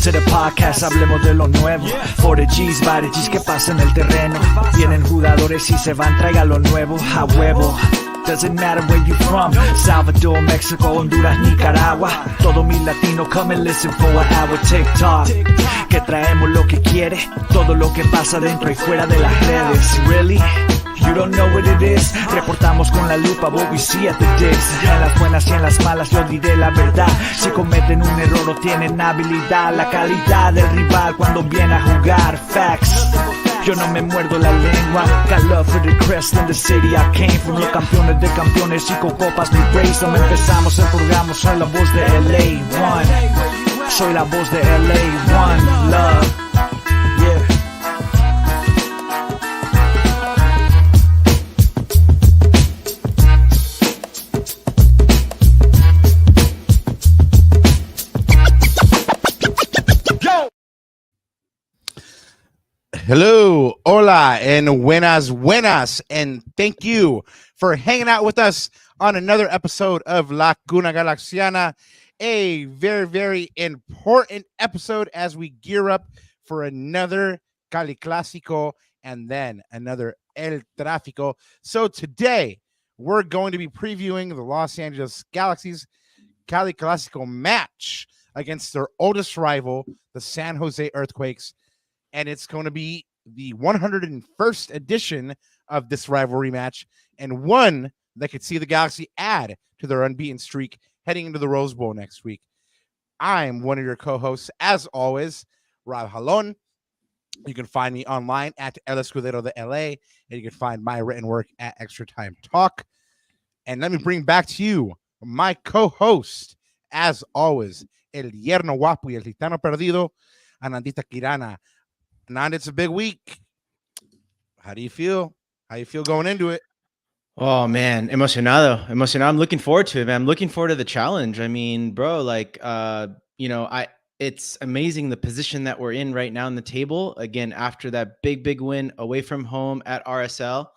To the podcast, hablemos de lo nuevo. 40Gs, G's que pasa en el terreno. Vienen jugadores y se van, traiga lo nuevo. A huevo. Doesn't matter where you from. Salvador, Mexico, Honduras, Nicaragua. Todo mi latino, come and listen for an hour. TikTok, que traemos lo que quiere. Todo lo que pasa dentro y fuera de las redes. Really? You don't know what it is. Reportamos con la lupa what we see at the digs. En las buenas y en las malas yo diré la verdad. Si cometen un error o tienen habilidad, la calidad del rival cuando viene a jugar. Facts. Yo no me muerdo la lengua. Got love for the crest in the city I came from. Los campeones de campeones y con copas mi race. No empezamos el programa, soy la voz de LA1. Soy la voz de LA1. Love. Yeah. Hello, hola, and buenas, and thank you for hanging out with us on another episode of La Cuna Galaxiana, a very, very important episode as we gear up for another Cali Clasico and then another El Tráfico. So today, we're going to be previewing the Los Angeles Galaxy's Cali Clasico match against their oldest rival, the San Jose Earthquakes. And it's going to be the 101st edition of this rivalry match, and one that could see the Galaxy add to their unbeaten streak heading into the Rose Bowl next week. I'm one of your co-hosts, as always, Rob Jalon. You can find me online at El Escudero de LA, and you can find my written work at Extra Time Talk. And let me bring back to you my co-host, as always, El Yerno Guapo y El Gitano Perdido, Anandita Kirana. Ananda, it's a big week. How do you feel? How you feel going into it? Oh man, emocionado. I'm looking forward to it, man. I'm looking forward to the challenge. I mean, bro, like it's amazing the position that we're in right now in the table. Again, after that big win away from home at RSL.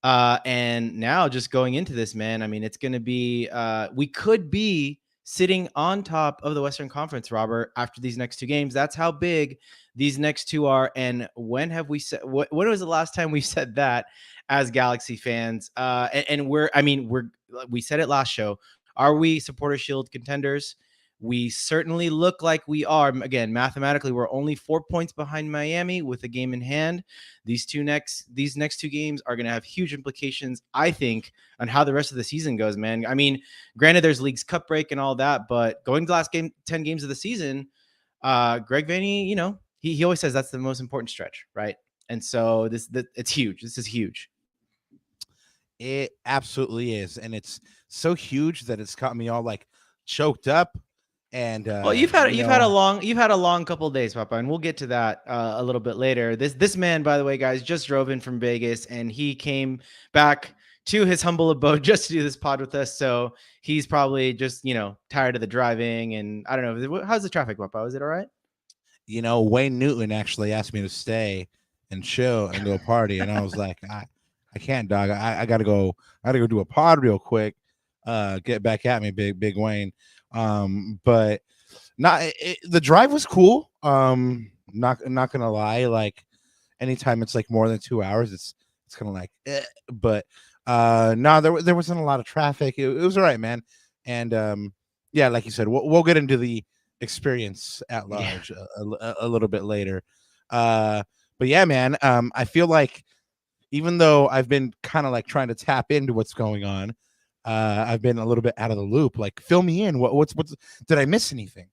And now just going into this, man, I mean, it's gonna be we could be sitting on top of the Western Conference, Robert, after these next two games. That's how big these next two are. And when have we said, when was the last time we said that as Galaxy fans? And we said it last show. Are we Supporter Shield contenders? We certainly look like we are. Again, mathematically, we're only 4 points behind Miami with a game in hand. These next two games are going to have huge implications, I think, on how the rest of the season goes, man. I mean, granted, there's League's Cup break and all that, but going to the last 10 games of the season, Greg Vanney, you know, he always says that's the most important stretch, right? And so it's huge. This is huge. It absolutely is, and it's so huge that it's caught me all like choked up. And well, you've had a long couple of days, Papa, and we'll get to that a little bit later. This man, by the way, guys, just drove in from Vegas, and he came back to his humble abode just to do this pod with us. So he's probably just tired of the driving, and I don't know. How's the traffic, Papa? Is it all right? Wayne Newton actually asked me to stay and chill and go party, and I was like, I can't, dog. I gotta go do a pod real quick. Get back at me, big Wayne. But the drive was cool. Not gonna lie, like anytime it's like more than 2 hours, it's kind of like, but no, there wasn't a lot of traffic. It was all right, man. And yeah, like you said, we'll get into the experience at large a little bit later. But yeah, man, I feel like even though I've been kind of like trying to tap into what's going on, I've been a little bit out of the loop. Like, fill me in. What's did I miss anything?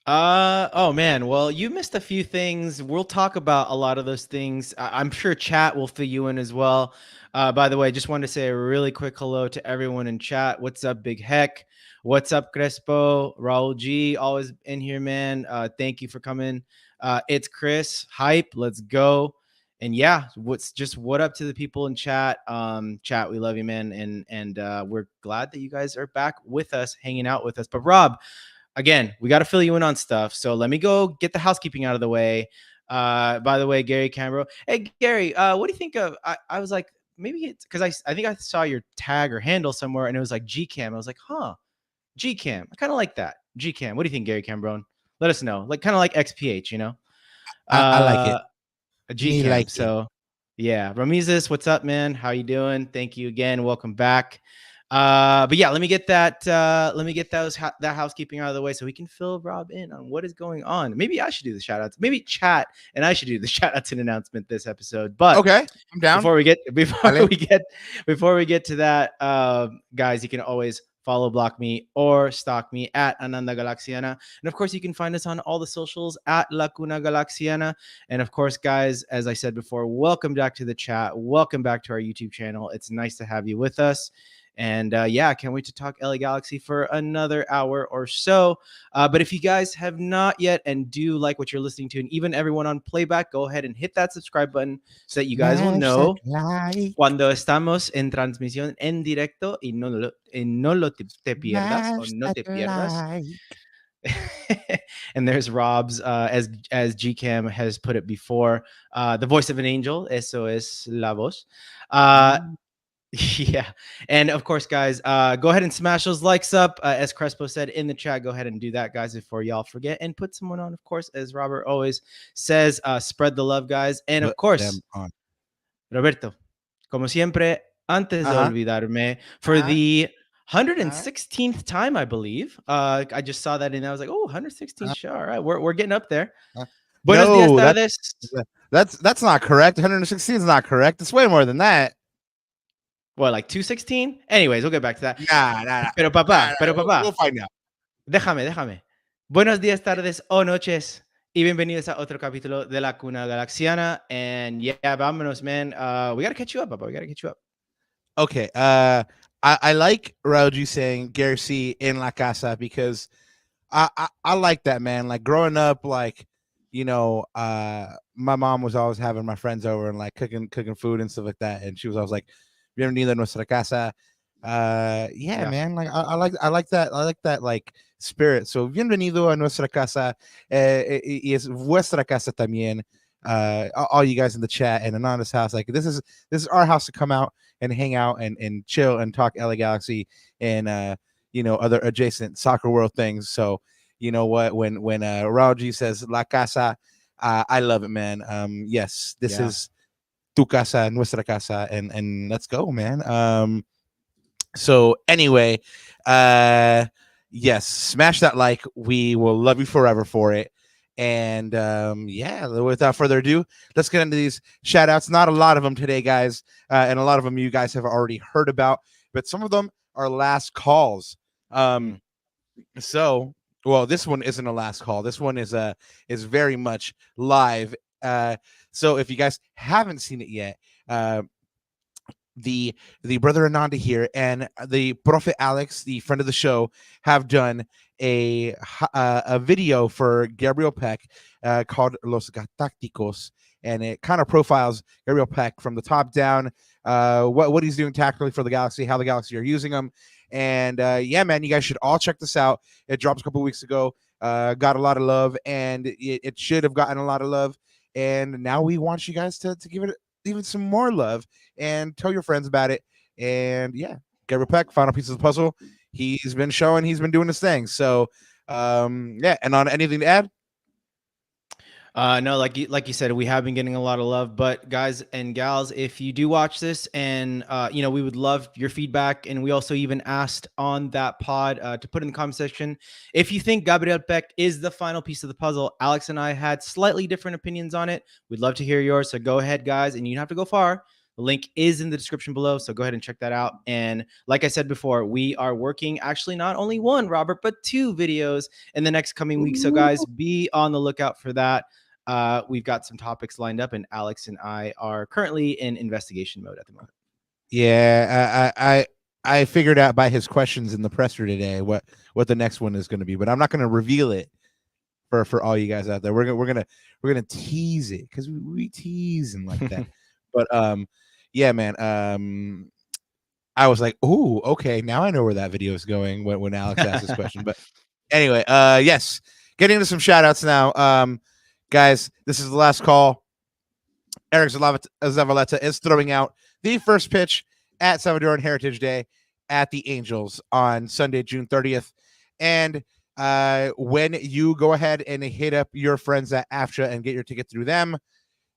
Oh man, well, you missed a few things. We'll talk about a lot of those things. I'm sure chat will fill you in as well. By the way, just wanted to say a really quick hello to everyone in chat. What's up, Big Heck? What's up, Crespo? Raul G, always in here, man. Thank you for coming. It's Chris. Hype. Let's go. And yeah, what up to the people in chat? Chat, we love you, man. And we're glad that you guys are back with us, hanging out with us. But Rob, again, we got to fill you in on stuff. So let me go get the housekeeping out of the way. By the way, Gary Cambro. Hey, Gary, what do you think of? I was like, maybe it's because I think I saw your tag or handle somewhere and it was like GCam. I was like, huh, GCam. I kind of like that. GCam. What do you think, Gary Cambron? Let us know. Like kind of like XPH, you know? I like it. A Me GCam. like it. So yeah, Ramizes, what's up, man? How you doing? Thank you again. Welcome back. But yeah, let me get that. Let me get that housekeeping out of the way so we can fill Rob in on what is going on. Maybe I should do the shout outs. Maybe chat and I should do the shout outs and announcement this episode. But Okay, I'm down. Before we get to that, guys, you can always follow, block me, or stalk me at Ananda Galaxiana. And of course, you can find us on all the socials at Lacuna Galaxiana. And of course, guys, as I said before, welcome back to the chat. Welcome back to our YouTube channel. It's nice to have you with us. And yeah, I can't wait to talk LA Galaxy for another hour or so. But if you guys have not yet and do like what you're listening to, and even everyone on playback, go ahead and hit that subscribe button so that you guys will know cuando estamos en transmisión en directo y no lo te pierdas o no te pierdas. And there's Rob's, as GCam has put it before, the voice of an angel, eso es la voz. Yeah. And of course, guys, go ahead and smash those likes up. As Crespo said in the chat, go ahead and do that, guys, before y'all forget. And put someone on, of course, as Robert always says, spread the love, guys. And of course, Roberto, como siempre, antes de olvidarme, for the 116th time, I believe. I just saw that and I was like, oh, 116th show. All right, we're getting up there. Buenos dias, tardes. That's not correct. 116 is not correct. It's way more than that. What, like 216? Anyways, we'll get back to that. Nah. Pero papá. We'll find out. Déjame. Buenos días, tardes o noches. Y bienvenidos a otro capítulo de La Cuna Galaxiana. And yeah, vámonos, man. We got to catch you up, Papa. We got to catch you up. Okay. I like Rauji saying Gary C in La Casa because I like that, man. Like growing up, like, you know, my mom was always having my friends over and like cooking food and stuff like that. And she was always like, bienvenido a nuestra casa. Yeah, man. Like I like that like spirit. So bienvenido a nuestra casa. Y es vuestra casa también. All you guys in the chat and Ananda's house. Like this is our house to come out and hang out and chill and talk LA Galaxy and you know, other adjacent soccer world things. So you know what, when Raul says La Casa, I love it, man. Yes, this is tu casa, nuestra casa, and let's go, man. So anyway, yes, smash that like. We will love you forever for it. And yeah, without further ado, let's get into these shout outs. Not a lot of them today, guys, and a lot of them you guys have already heard about, but some of them are last calls. So well, this one isn't a last call. This one is very much live. So if you guys haven't seen it yet, the brother Ananda here and the Prophet Alex, the friend of the show, have done a video for Gabriel Peck called Los Galácticos, and it kind of profiles Gabriel Peck from the top down, what he's doing tactically for the Galaxy, how the Galaxy are using him. And yeah, man, you guys should all check this out. It dropped a couple weeks ago, got a lot of love, and it should have gotten a lot of love. And now we want you guys to give it even some more love and tell your friends about it. And yeah, Gabriel Peck, final piece of the puzzle. He's been doing his thing. So yeah, and on anything to add? No, like you said, we have been getting a lot of love, but guys and gals, if you do watch this and, you know, we would love your feedback. And we also even asked on that pod to put in the comment section, if you think Gabriel Peck is the final piece of the puzzle. Alex and I had slightly different opinions on it. We'd love to hear yours. So go ahead, guys. And you don't have to go far. The link is in the description below. So go ahead and check that out. And like I said before, we are working actually not only one, Robert, but 2 videos in the next coming week. So guys, be on the lookout for that. We've got some topics lined up, and Alex and I are currently in investigation mode at the moment. Yeah, I figured out by his questions in the presser today what the next one is going to be, but I'm not going to reveal it for all you guys out there. We're gonna tease it because we tease and like that. But yeah, man. I was like, ooh, okay, now I know where that video is going when Alex asked this question. But Anyway, yes, getting into some shout outs now. Guys, this is the last call. Eric Zavaleta is throwing out the first pitch at Salvadoran Heritage Day at the Angels on Sunday, June 30th. And when you go ahead and hit up your friends at AFTRA and get your ticket through them,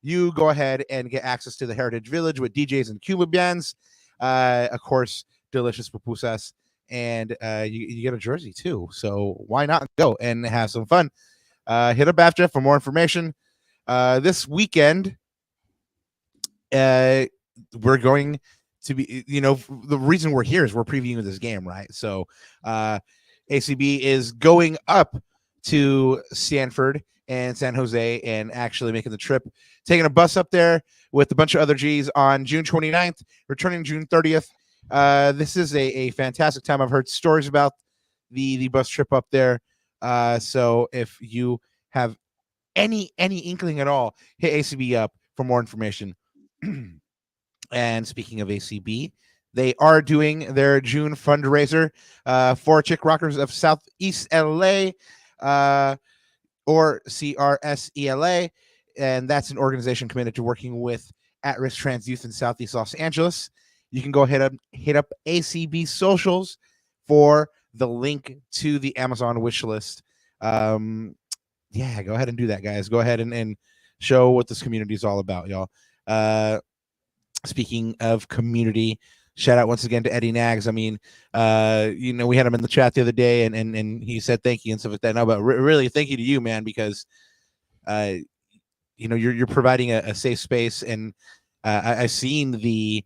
you go ahead and get access to the Heritage Village with DJs and Cuba bands. Of course, delicious pupusas. And you get a jersey too. So why not go and have some fun? Hit up AFTRA for more information. This weekend, we're going to be, the reason we're here is we're previewing this game, right? So ACB is going up to Sanford and San Jose and actually making the trip, taking a bus up there with a bunch of other G's on June 29th, returning June 30th. This is a fantastic time. I've heard stories about the bus trip up there. So if you have any inkling at all, hit ACB up for more information. And speaking of ACB, they are doing their June fundraiser for Chick Rockers of Southeast LA, or CRSELA, and that's an organization committed to working with at-risk trans youth in Southeast Los Angeles. You can go ahead and hit up ACB socials for the link to the Amazon wish list. Yeah, go ahead and do that, guys. Go ahead and show what this community is all about, y'all. Speaking of community, shout out once again to Eddie Nags. I mean, we had him in the chat the other day, and he said thank you and stuff like that. No, but really, thank you to you, man, because you're providing a safe space, and I've seen the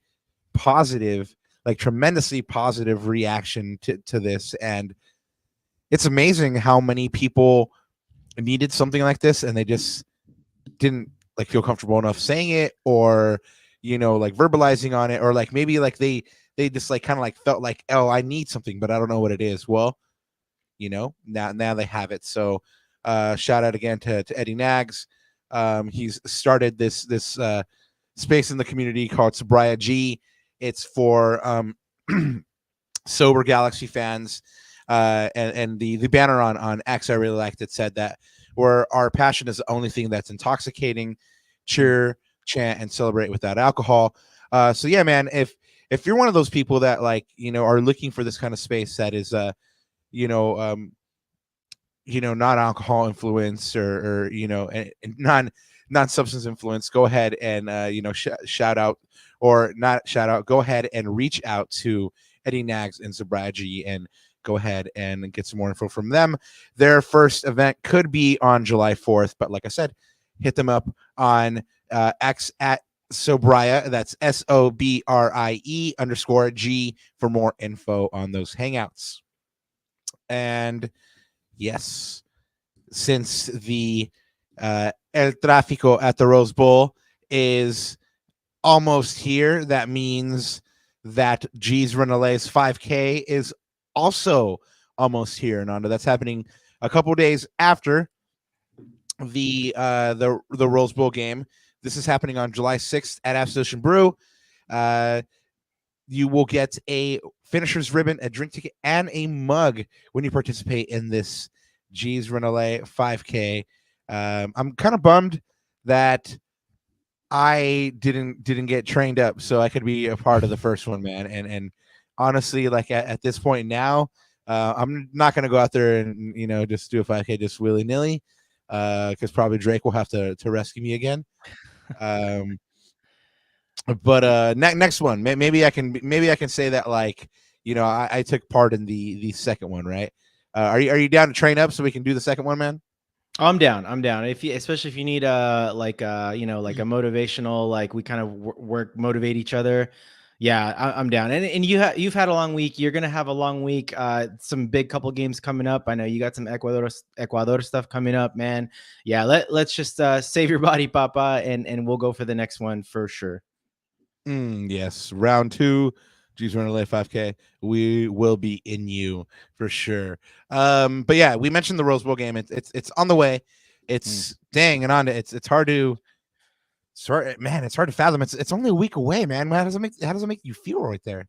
positive, like tremendously positive reaction to this, and it's amazing how many people needed something like this, and they just didn't like feel comfortable enough saying it, or like verbalizing on it, or like maybe like they just like kind of like felt like, oh, I need something, but I don't know what it is. Well, now they have it. So shout out again to Eddie Nags. He's started this space in the community called Liga G. It's for sober Galaxy fans, and the banner on X I really liked it, said that where our passion is the only thing that's intoxicating, cheer, chant, and celebrate without alcohol. So yeah, man, if you're one of those people that like are looking for this kind of space that is not alcohol influence or non-substance influence, go ahead and shout out, or not shout out, go ahead and reach out to Eddie Nags and Zabraji and go ahead and get some more info from them. Their first event could be on July 4th, but like I said, hit them up on X at Sobria. That's SOBRIE_G for more info on those hangouts. And yes, since the El Tráfico at the Rose Bowl is almost here, that means that G's Run LA's 5K is also almost here, Ananda. That's happening a couple days after the Rose Bowl game. This is happening on July 6th at Absolution Brew. You will get a finisher's ribbon, a drink ticket, and a mug when you participate in this G's Run LA 5K. I'm kind of bummed that I didn't get trained up so I could be a part of the first one, man. And honestly, like at this point now, I'm not gonna go out there and just do a 5K just willy nilly, because probably Drake will have to rescue me again. But next one, maybe I can say that, like, I took part in the second one, right? Are you down to train up so we can do the second one, man? I'm down. Especially if you need like a motivational, like we kind of motivate each other. Yeah, I'm down. And you've had a long week. You're gonna have a long week. Some big couple games coming up. I know you got some Ecuador stuff coming up, man. Yeah, let's just save your body, Papa, and we'll go for the next one for sure. Yes, round 2, G's Run LA 5K. We will be in you for sure. But yeah, we mentioned the Rose Bowl game. It's on the way. It's dang, Ananda. It's hard to. Man, it's hard to fathom. It's only a week away, man. How does it make you feel right there?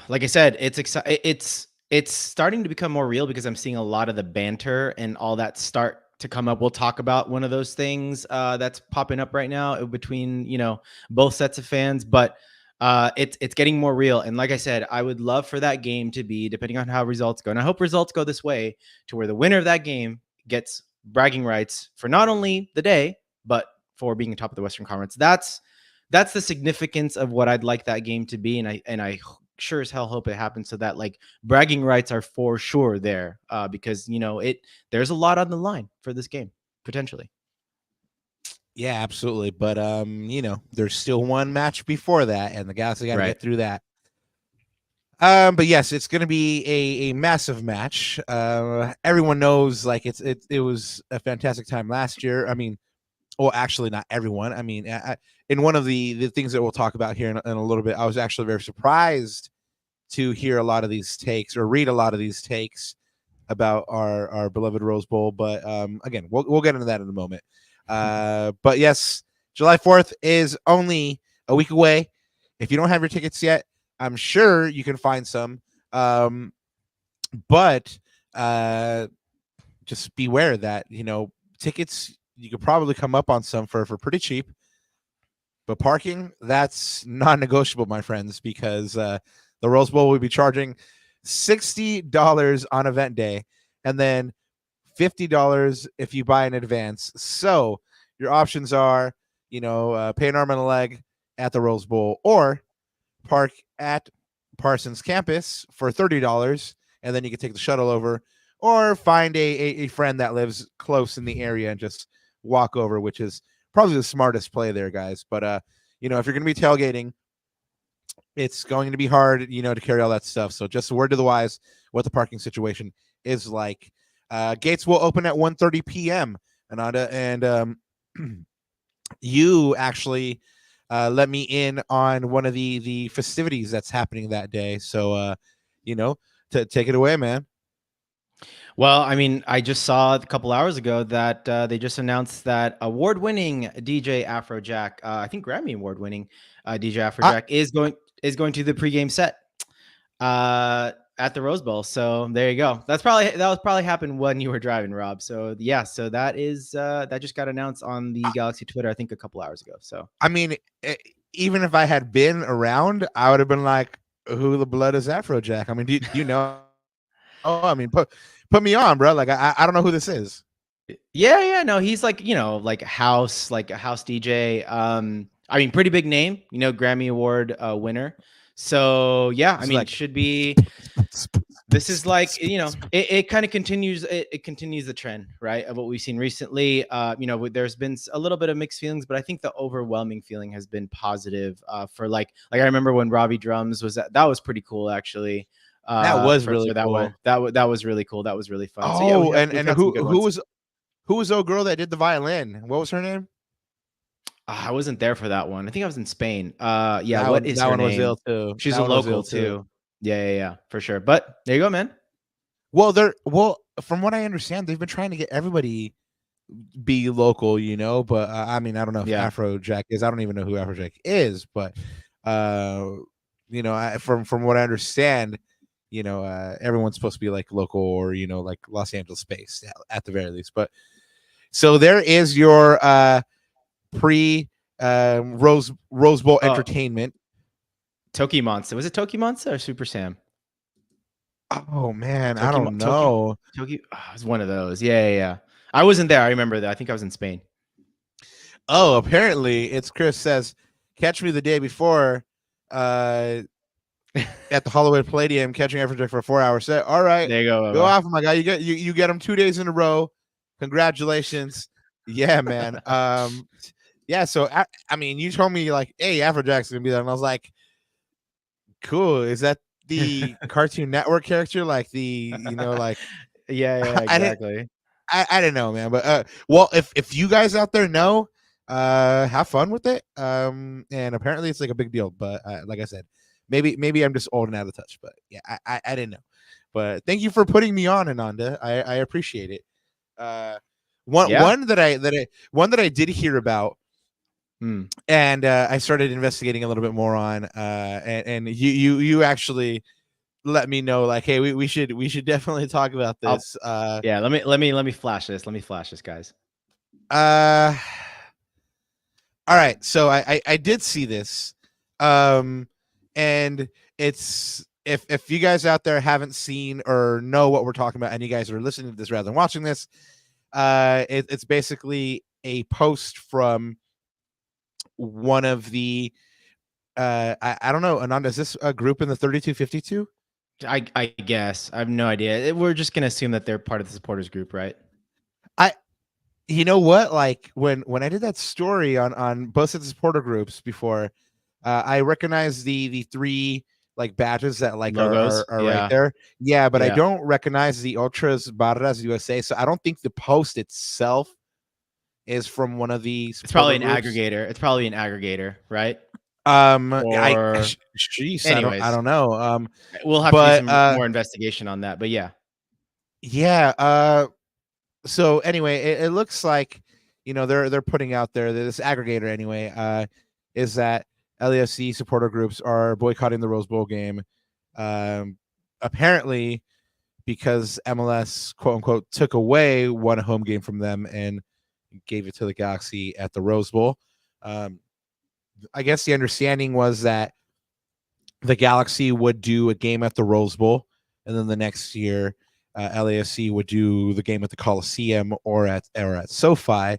Like I said, it's exciting. It's it's starting to become more real because I'm seeing a lot of the banter and all that start to come up. We'll talk about one of those things that's popping up right now between, you know, both sets of fans, but it's getting more real. And like I said, I would love for that game to be, depending on how results go, and I hope results go this way, to where the winner of that game gets bragging rights for not only the day, but for being top of the Western Conference. That's the significance of what I'd like that game to be. And I sure as hell hope it happens, so that like bragging rights are for sure there, because, you know, there's a lot on the line for this game potentially. Yeah, absolutely. But you know, there's still one match before that, and the Galaxy got to get through that. But yes, it's going to be a massive match. Everyone knows, like, it was a fantastic time last year. I mean, well, actually, not everyone. I mean, in one of the things that we'll talk about here in a little bit, I was actually very surprised to hear a lot of these takes or read a lot of these takes about our beloved Rose Bowl. But again, we'll get into that in a moment. But yes, July 4th is only a week away. If you don't have your tickets yet, I'm sure you can find some. But just beware that, you know, tickets, you could probably come up on some for pretty cheap. But parking, that's non-negotiable, my friends, because the Rose Bowl will be charging $60 on event day, and then $50 if you buy in advance. So your options are, you know, pay an arm and a leg at the Rose Bowl, or park at Parsons campus for $30, and then you can take the shuttle over, or find a friend that lives close in the area and just walk over, which is probably the smartest play there, guys. But you know, if you're going to be tailgating, it's going to be hard, you know, to carry all that stuff. So just a word to the wise what the parking situation is like. Gates will open at 1:30 p.m. Ananda, and you actually let me in on one of the festivities that's happening that day. So you know, to take it away, man. Well, I mean, I just saw a couple hours ago that they just announced that award-winning DJ Afrojack, I think Grammy award-winning DJ Afrojack, is going to the pregame set at the Rose Bowl. So there you go. That was probably happened when you were driving, Rob. So yeah, so that is that just got announced on the Galaxy Twitter, I think a couple hours ago. So I mean, even if I had been around, I would have been like, "Who the blood is Afrojack?" I mean, do you know? Oh, I mean, put me on, bro. Like, I don't know who this is. Yeah, no, he's like, you know, like a house DJ. I mean, pretty big name, you know, Grammy Award winner. So yeah, I mean, it should be. This is like, you know, it kind of continues. It continues the trend, right, of what we've seen recently. You know, there's been a little bit of mixed feelings, but I think the overwhelming feeling has been positive. For like I remember when Robbie Drums was that was pretty cool, actually. That was really that cool. one. That was really cool. That was really fun. Oh, so, yeah, and who was the girl that did the violin? What was her name? I wasn't there for that one. I think I was in Spain. Yeah, that what is that her one name? was ill too. She's a local too. Yeah, for sure. But there you go, man. Well, from what I understand, they've been trying to get everybody be local, you know. But I mean, I don't know if Afrojack is. I don't even know who Afrojack is. But you know, from what I understand, you know, everyone's supposed to be like local or, you know, like Los Angeles based at the very least. But so there is your pre Rose Bowl entertainment. Toki Monster. Was it Toki Monster or Super Sam? Oh man, I don't know. Toki it was one of those. Yeah. I wasn't there. I remember that. I think I was in Spain. Oh, apparently it's Chris says, catch me the day before at the Hollywood Palladium, catching Afrojack for a 4-hour set. All right, there you go. Go off, my guy. You get them 2 days in a row. Congratulations. Yeah, man. Yeah. So I mean, you told me like, hey, Afrojack's gonna be there, and I was like, cool. Is that the Cartoon Network character? Like the, you know, like yeah, exactly. I didn't know, man. But well, if you guys out there know, have fun with it. And apparently it's like a big deal. But like I said, maybe I'm just old and out of touch. But yeah, I didn't know. But thank you for putting me on, Ananda. I appreciate it. One that I did hear about, and I started investigating a little bit more on, and you actually let me know, like, hey, we should definitely talk about this. Yeah, let me flash this. Let me flash this, guys. All right, so I did see this, and it's if you guys out there haven't seen or know what we're talking about, and you guys are listening to this rather than watching this, it's basically a post from one of the I don't know, Ananda, is this a group in the 3252? I guess I have no idea. We're just gonna assume that they're part of the supporters group, right? You know what? Like when I did that story on both of the supporter groups before, I recognized the three like badges that like Logos, are right there. Yeah, but I Yeah. don't recognize the Ultras Barras USA. So I don't think the post itself is from one of the It's probably an supporter groups. aggregator. It's probably an aggregator, right? I Or jeez, anyways, I don't know. we'll have But to do some more investigation on that. But yeah. yeah. So anyway, it looks like, you know, they're putting out there this aggregator anyway, is that LAFC supporter groups are boycotting the Rose Bowl game, apparently because MLS quote unquote took away one home game from them and gave it to the Galaxy at the Rose Bowl. I guess the understanding was that the Galaxy would do a game at the Rose Bowl, and then the next year LAFC would do the game at the Coliseum or at SoFi.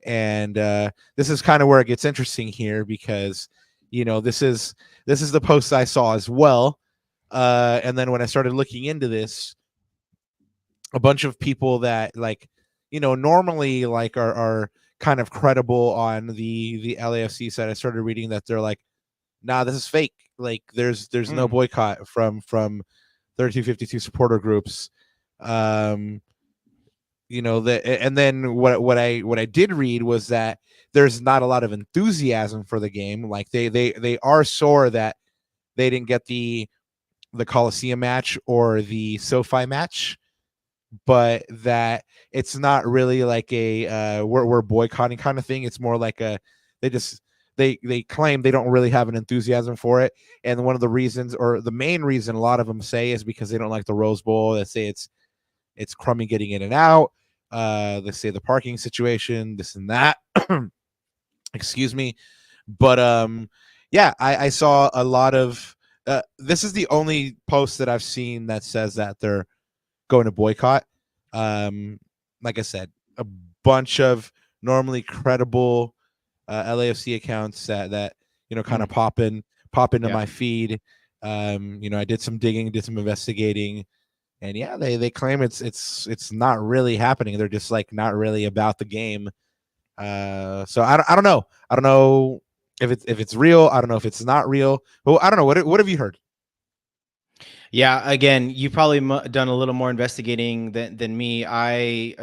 And this is kind of where it gets interesting here, because you know this is the post I saw as well, and then when I started looking into this, a bunch of people that, like, you know, normally like are kind of credible on the LAFC side, I started reading that they're like, nah, this is fake. Like there's no boycott from 3252 supporter groups. You know, and then what I did read was that there's not a lot of enthusiasm for the game. Like they are sore that they didn't get the Coliseum match or the SoFi match, but that it's not really like a we're boycotting kind of thing. It's more like a they claim they don't really have an enthusiasm for it, and one of the reasons, or the main reason, a lot of them say is because they don't like the Rose Bowl. They say it's crummy getting in and out. They say the parking situation, this and that. Excuse me. But yeah, I saw a lot of this is the only post that I've seen that says that they're going to boycott. Like I said, a bunch of normally credible LAFC accounts that you know kind of pop into my feed. You know, I did some digging, did some investigating, and yeah, they claim it's not really happening. They're just like not really about the game. So I don't know. I don't know if it's real. I don't know if it's not real. Well, I don't know. What have you heard? Yeah, again, you probably done a little more investigating than me. I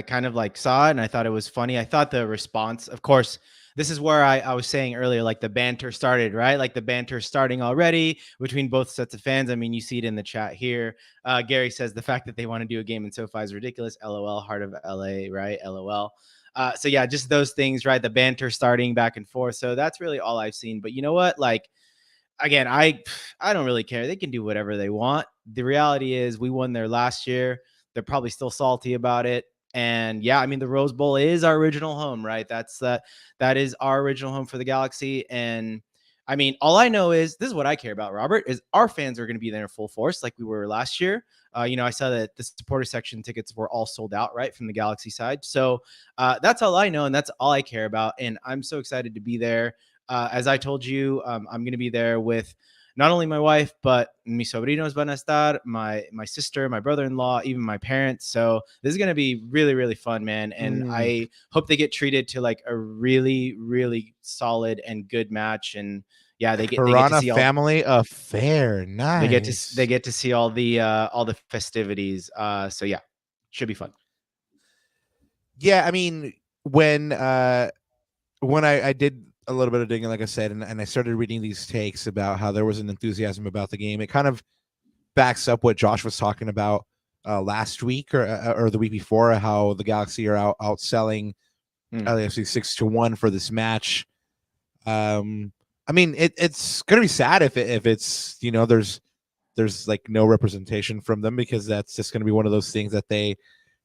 kind of like saw it and I thought it was funny. I thought the response, of course, this is where I was saying earlier, like the banter started, right? Like the banter starting already between both sets of fans. I mean, you see it in the chat here. Gary says the fact that they want to do a game in SoFi is ridiculous. LOL, heart of LA, right? LOL. So yeah, just those things, right? The banter starting back and forth. So that's really all I've seen. But you know what? Like, again, I don't really care. They can do whatever they want. The reality is we won there last year. They're probably still salty about it. And yeah, I mean, the Rose Bowl is our original home, right? That is our original home for the Galaxy. And I mean, all I know is this is what I care about, Robert, is our fans are going to be there in full force like we were last year. You know, I saw that the supporter section tickets were all sold out, right, from the Galaxy side. So that's all I know, and that's all I care about. And I'm so excited to be there. As I told you, I'm going to be there with not only my wife, but mis sobrinos van a estar, my sister, my brother-in-law, even my parents. So this is going to be really, really fun, man. And I hope they get treated to like a really, really solid and good match. And yeah, they get to see family affair. Nice. They get to see all the festivities. So yeah, should be fun. Yeah, I mean, when I did a little bit of digging, like I said, and I started reading these takes about how there was an enthusiasm about the game, it kind of backs up what Josh was talking about last week or the week before, how the Galaxy are outselling LAFC 6-1 for this match. I mean, it's gonna be sad if it's, you know, there's there's like no representation from them, because that's just going to be one of those things that they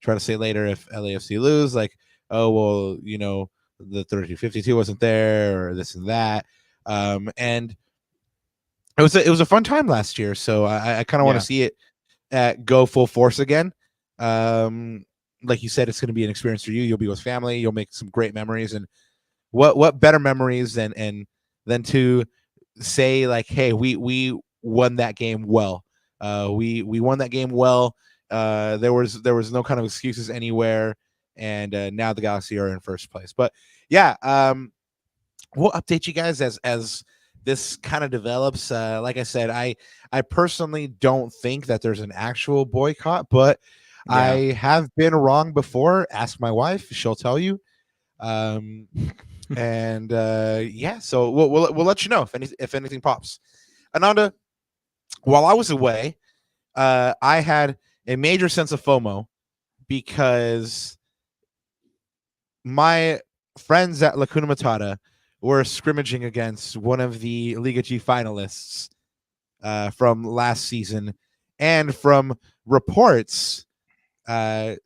try to say later if LAFC lose, like, oh, well, you know, the 3252 wasn't there, or this and that. And it was a fun time last year, so I kind of want to see it go full force again. Like you said, it's going to be an experience for you. You'll be with family. You'll make some great memories, and what better memories than to say like, hey, we won that game well. We won that game well. There was no kind of excuses anywhere, and now the Galaxy are in first place. But yeah, we'll update you guys as this kind of develops. Like I said, I personally don't think that there's an actual boycott, but I have been wrong before. Ask my wife; she'll tell you. And yeah, so we'll let you know if anything pops. Ananda, while I was away, I had a major sense of FOMO because my friends at Laguna Matata were scrimmaging against one of the Liga G finalists from last season, and from reports, Laguna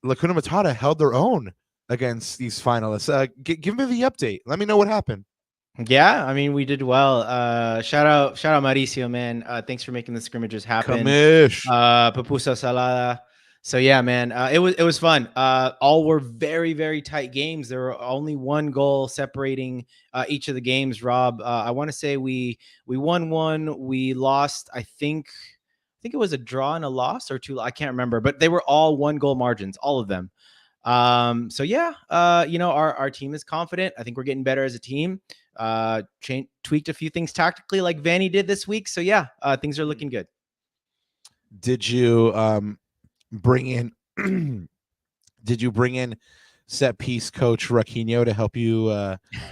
Matata held their own against these finalists. Give me the update. Let me know what happened. Yeah, I mean, we did well. Shout out Mauricio, man. Thanks for making the scrimmages happen. Papusa Salada. So yeah, man, it was fun. All were very, very tight games. There were only one goal separating each of the games. Rob, I want to say we won one, we lost. I think it was a draw and a loss, or two. I can't remember, but they were all 1-goal margins, all of them. So yeah, you know, our team is confident. I think we're getting better as a team. Tweaked a few things tactically, like Vanny did this week. So yeah, things are looking good. Did you bring in did you bring in set piece coach Riqui to help you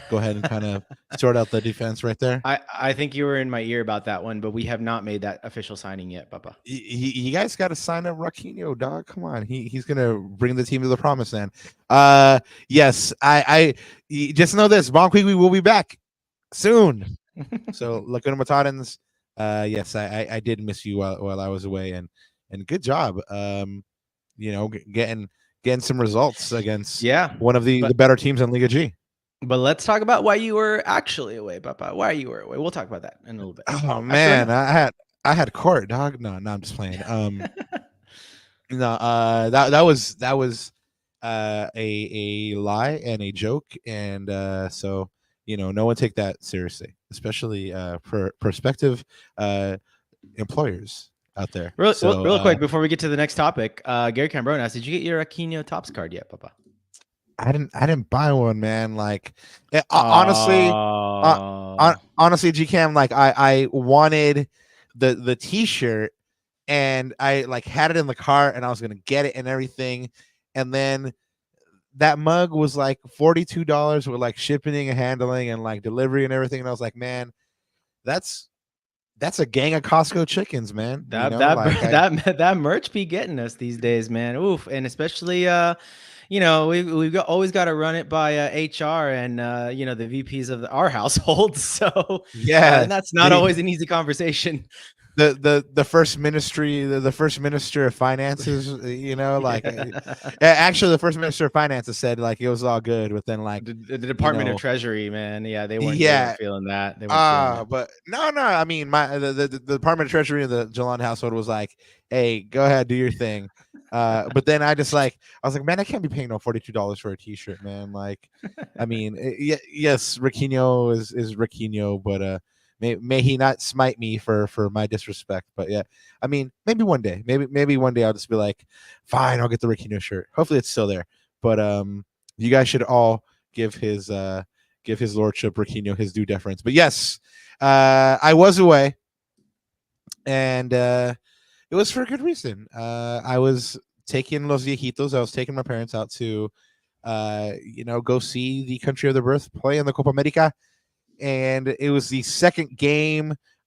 go ahead and kind of sort out the defense right there? I think you were in my ear about that one, but we have not made that official signing yet, Papa. You guys got to sign up Riqui, dog. Come on, he's gonna bring the team to the promised land. Yes, I just know this. Bonquiqui will be back soon. So Laguna Matadans, yes, I did miss you while I was away, and good job. You know, getting some results against one of the better teams in Liga G. But let's talk about why you were actually away, Papa. Why you were away. We'll talk about that in a little bit. Oh man, I had court, dog. No, I'm just playing. No, that was a lie and a joke, and so, you know, no one take that seriously, especially for prospective employers out there. Real quick before we get to the next topic, Gary Cambron asked, did you get your Aquino Topps card yet, Papa? I didn't buy one, man. Like, honestly, GCam, like I wanted the t-shirt, and I like had it in the car, and I was gonna get it and everything, and then that mug was like $42 with like shipping and handling and like delivery and everything, and I was like, man, that's a gang of Costco chickens, man. That merch be getting us these days, man. Oof. And especially you know, we've always got to run it by HR and you know, the VPs of our household. So yeah, and that's not always an easy conversation. The first ministry, the first minister of finances, you know, like actually the first minister of finances said like it was all good, but then like the Department of Treasury, man, yeah, they weren't feeling that. But no, I mean, the Department of Treasury of the Jalen household was like, hey, go ahead, do your thing. But then I was like, man, I can't be paying no $42 for a t-shirt, man. Like, I mean, yes, Riqui is Riqui, but may he not smite me for my disrespect. But yeah, I mean, maybe one day I'll just be like, fine, I'll get the Riqui shirt. Hopefully it's still there. But you guys should all give his lordship Riqui his due deference. But yes, I was away, and it was for a good reason. I was taking Los Viejitos. I was taking my parents out to you know, go see the country of their birth play in the Copa America. And it was the second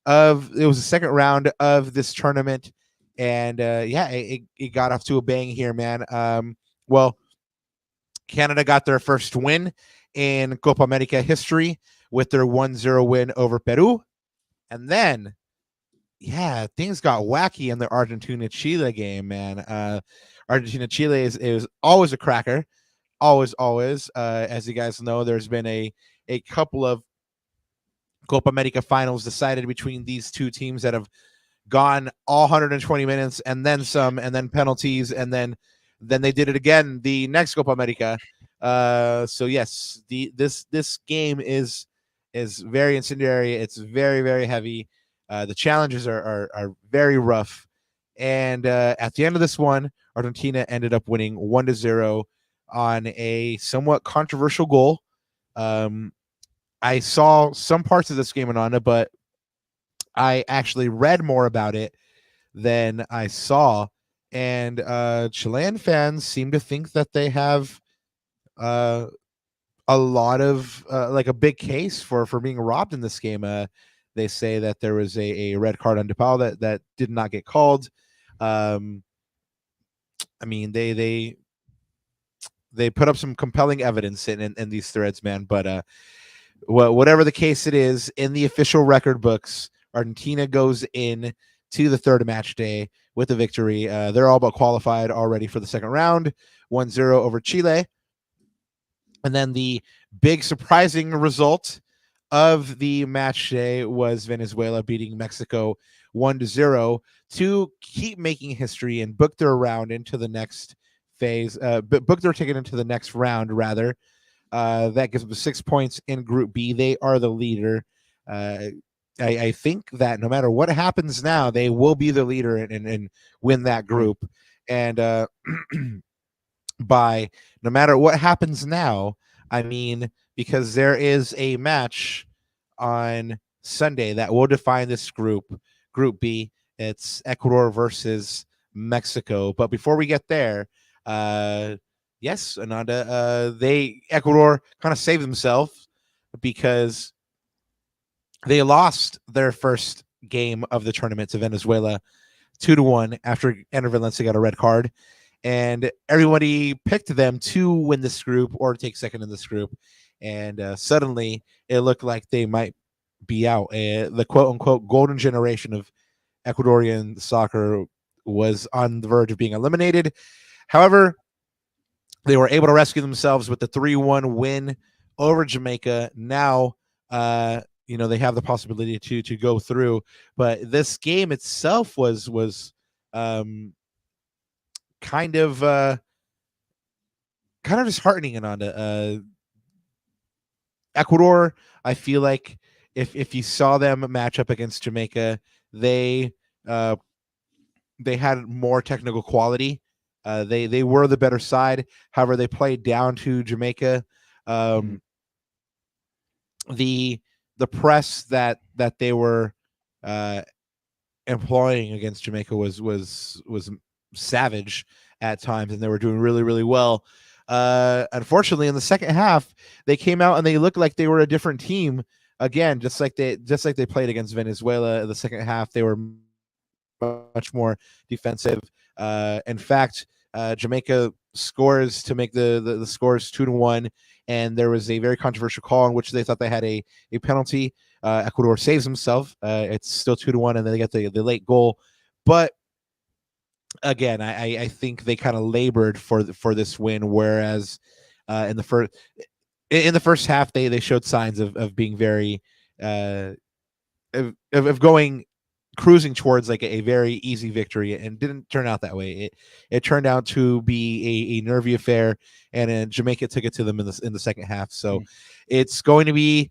round of this tournament, and yeah, it got off to a bang here, man. Well, Canada got their first win in Copa America history with their 1-0 win over Peru, and then yeah, things got wacky in the Argentina-Chile game, man. Argentina-Chile is always a cracker. Always. As you guys know, there's been a couple of Copa America finals decided between these two teams that have gone all 120 minutes and then some, and then penalties, and then they did it again the next Copa America. So yes, this game is very incendiary. It's very, very heavy. The challenges are very rough, and at the end of this one, Argentina ended up winning 1-0 on a somewhat controversial goal. I saw some parts of this game, Ananda, but I actually read more about it than I saw, and Chilean fans seem to think that they have a lot of like a big case for being robbed in this game. They say that there was a red card on DePaul that did not get called. I mean, they put up some compelling evidence in these threads, man. But whatever the case it is, in the official record books, Argentina goes in to the third match day with a victory. They're all but qualified already for the second round, 1-0 over Chile. And then the big surprising result of the match day was Venezuela beating Mexico 1-0 to keep making history and book their round into the next phase, book their ticket into the next round, rather. That gives them 6 points in Group B. They are the leader. I think that no matter what happens now, they will be the leader and win that group. And by no matter what happens now, I mean, because there is a match on Sunday that will define this group, Group B. It's Ecuador versus Mexico. But before we get there, yes, Ananda, Ecuador kind of saved themselves because they lost their first game of the tournament to Venezuela 2-1 after Ender Valencia got a red card. And everybody picked them to win this group or take second in this group. And suddenly it looked like they might be out. The quote-unquote golden generation of Ecuadorian soccer was on the verge of being eliminated. However, they were able to rescue themselves with the 3-1 win over Jamaica. Now, they have the possibility to go through. But this game itself was kind of disheartening, Ananda. Ecuador, I feel like if you saw them match up against Jamaica, they had more technical quality. They were the better side. However, they played down to Jamaica. The press that they were employing against Jamaica was savage at times, and they were doing really, really well. Unfortunately, in the second half, they came out and they looked like they were a different team again, just like they played against Venezuela. In the second half, they were much more defensive. In fact, Jamaica scores to make the scores 2-1, and there was a very controversial call in which they thought they had a penalty. Ecuador saves himself. It's still 2-1, and then they get the late goal. But again, I think they kind of labored for this win, whereas in the first half they showed signs of being very of going cruising towards like a very easy victory, and didn't turn out that way. It turned out to be a nervy affair, and Jamaica took it to them in the second half. So it's going to be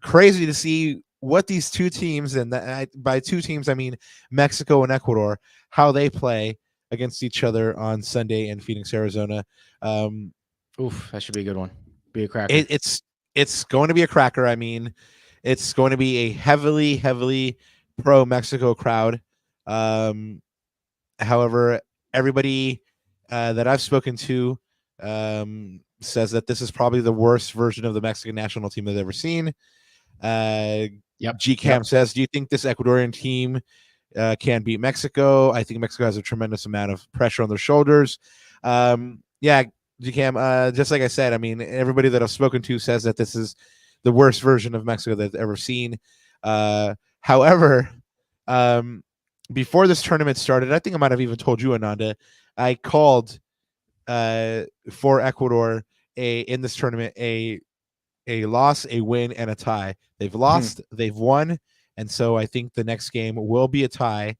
crazy to see what these two teams, and by two teams I mean Mexico and Ecuador, how they play against each other on Sunday in Phoenix, Arizona. That should be a good one. Be a cracker. It's going to be a cracker. I mean, it's going to be a heavily pro Mexico crowd. However, everybody that I've spoken to says that this is probably the worst version of the Mexican national team they've ever seen. G-Cam says, do you think this Ecuadorian team can beat Mexico? I think Mexico has a tremendous amount of pressure on their shoulders. G-Cam, just like I said, I mean, everybody that I've spoken to says that this is the worst version of Mexico they've ever seen. However, Before this tournament started, I think I might have even told you, Ananda, I called for Ecuador in this tournament a loss, a win, and a tie. They've lost, they've won, and so I think the next game will be a tie,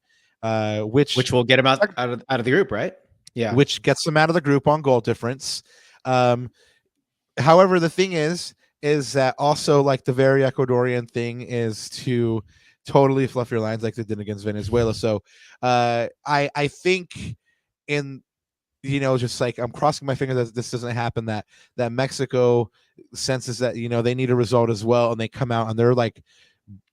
which will get them out of the group, right? Yeah, which gets them out of the group on goal difference. However, the thing is that also, like, the very Ecuadorian thing is to totally fluff your lines like they did against Venezuela. So I think just like, I'm crossing my fingers that this doesn't happen, that Mexico senses that they need a result as well, and they come out and they're like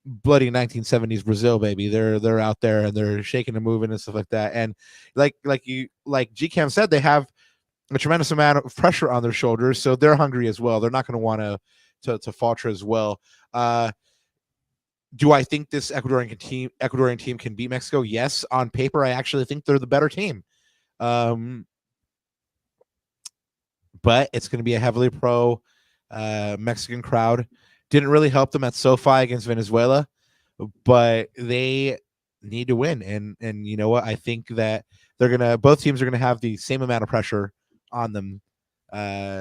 bloody 1970s Brazil, baby. They're out there and they're shaking and moving and stuff like that. And like GCAM said, they have a tremendous amount of pressure on their shoulders, so they're hungry as well. They're not going to want to falter as well. Do I think this Ecuadorian team can beat Mexico? Yes, on paper, I actually think they're the better team. But it's going to be a heavily pro Mexican crowd. Didn't really help them at SoFi against Venezuela, but they need to win. And you know what? I think that both teams are gonna have the same amount of pressure on them.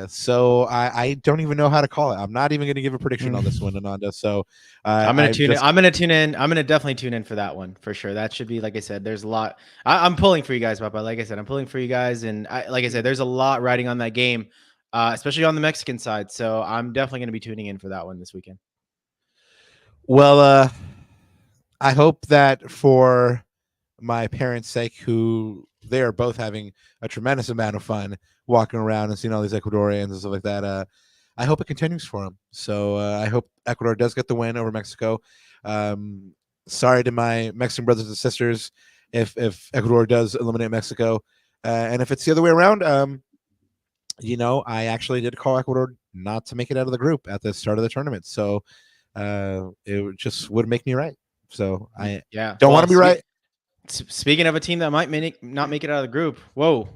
So I don't even know how to call it. I'm not even going to give a prediction on this one, Ananda. So I'm going to tune in. I'm going to tune in. I'm going to definitely tune in for that one for sure. That should be, like I said, there's a lot. I'm pulling for you guys, Papa. Like I said, I'm pulling for you guys. And like I said, there's a lot riding on that game, especially on the Mexican side. So I'm definitely going to be tuning in for that one this weekend. Well, I hope that for my parents' sake, who they are both having a tremendous amount of fun walking around and seeing all these Ecuadorians and stuff like that, I hope it continues for them. So I hope Ecuador does get the win over Mexico. Sorry to my Mexican brothers and sisters if Ecuador does eliminate Mexico. And if it's the other way around, I actually did call Ecuador not to make it out of the group at the start of the tournament. So it just would make me right. So I don't want to be right. Speaking of a team that might not make it out of the group, whoa,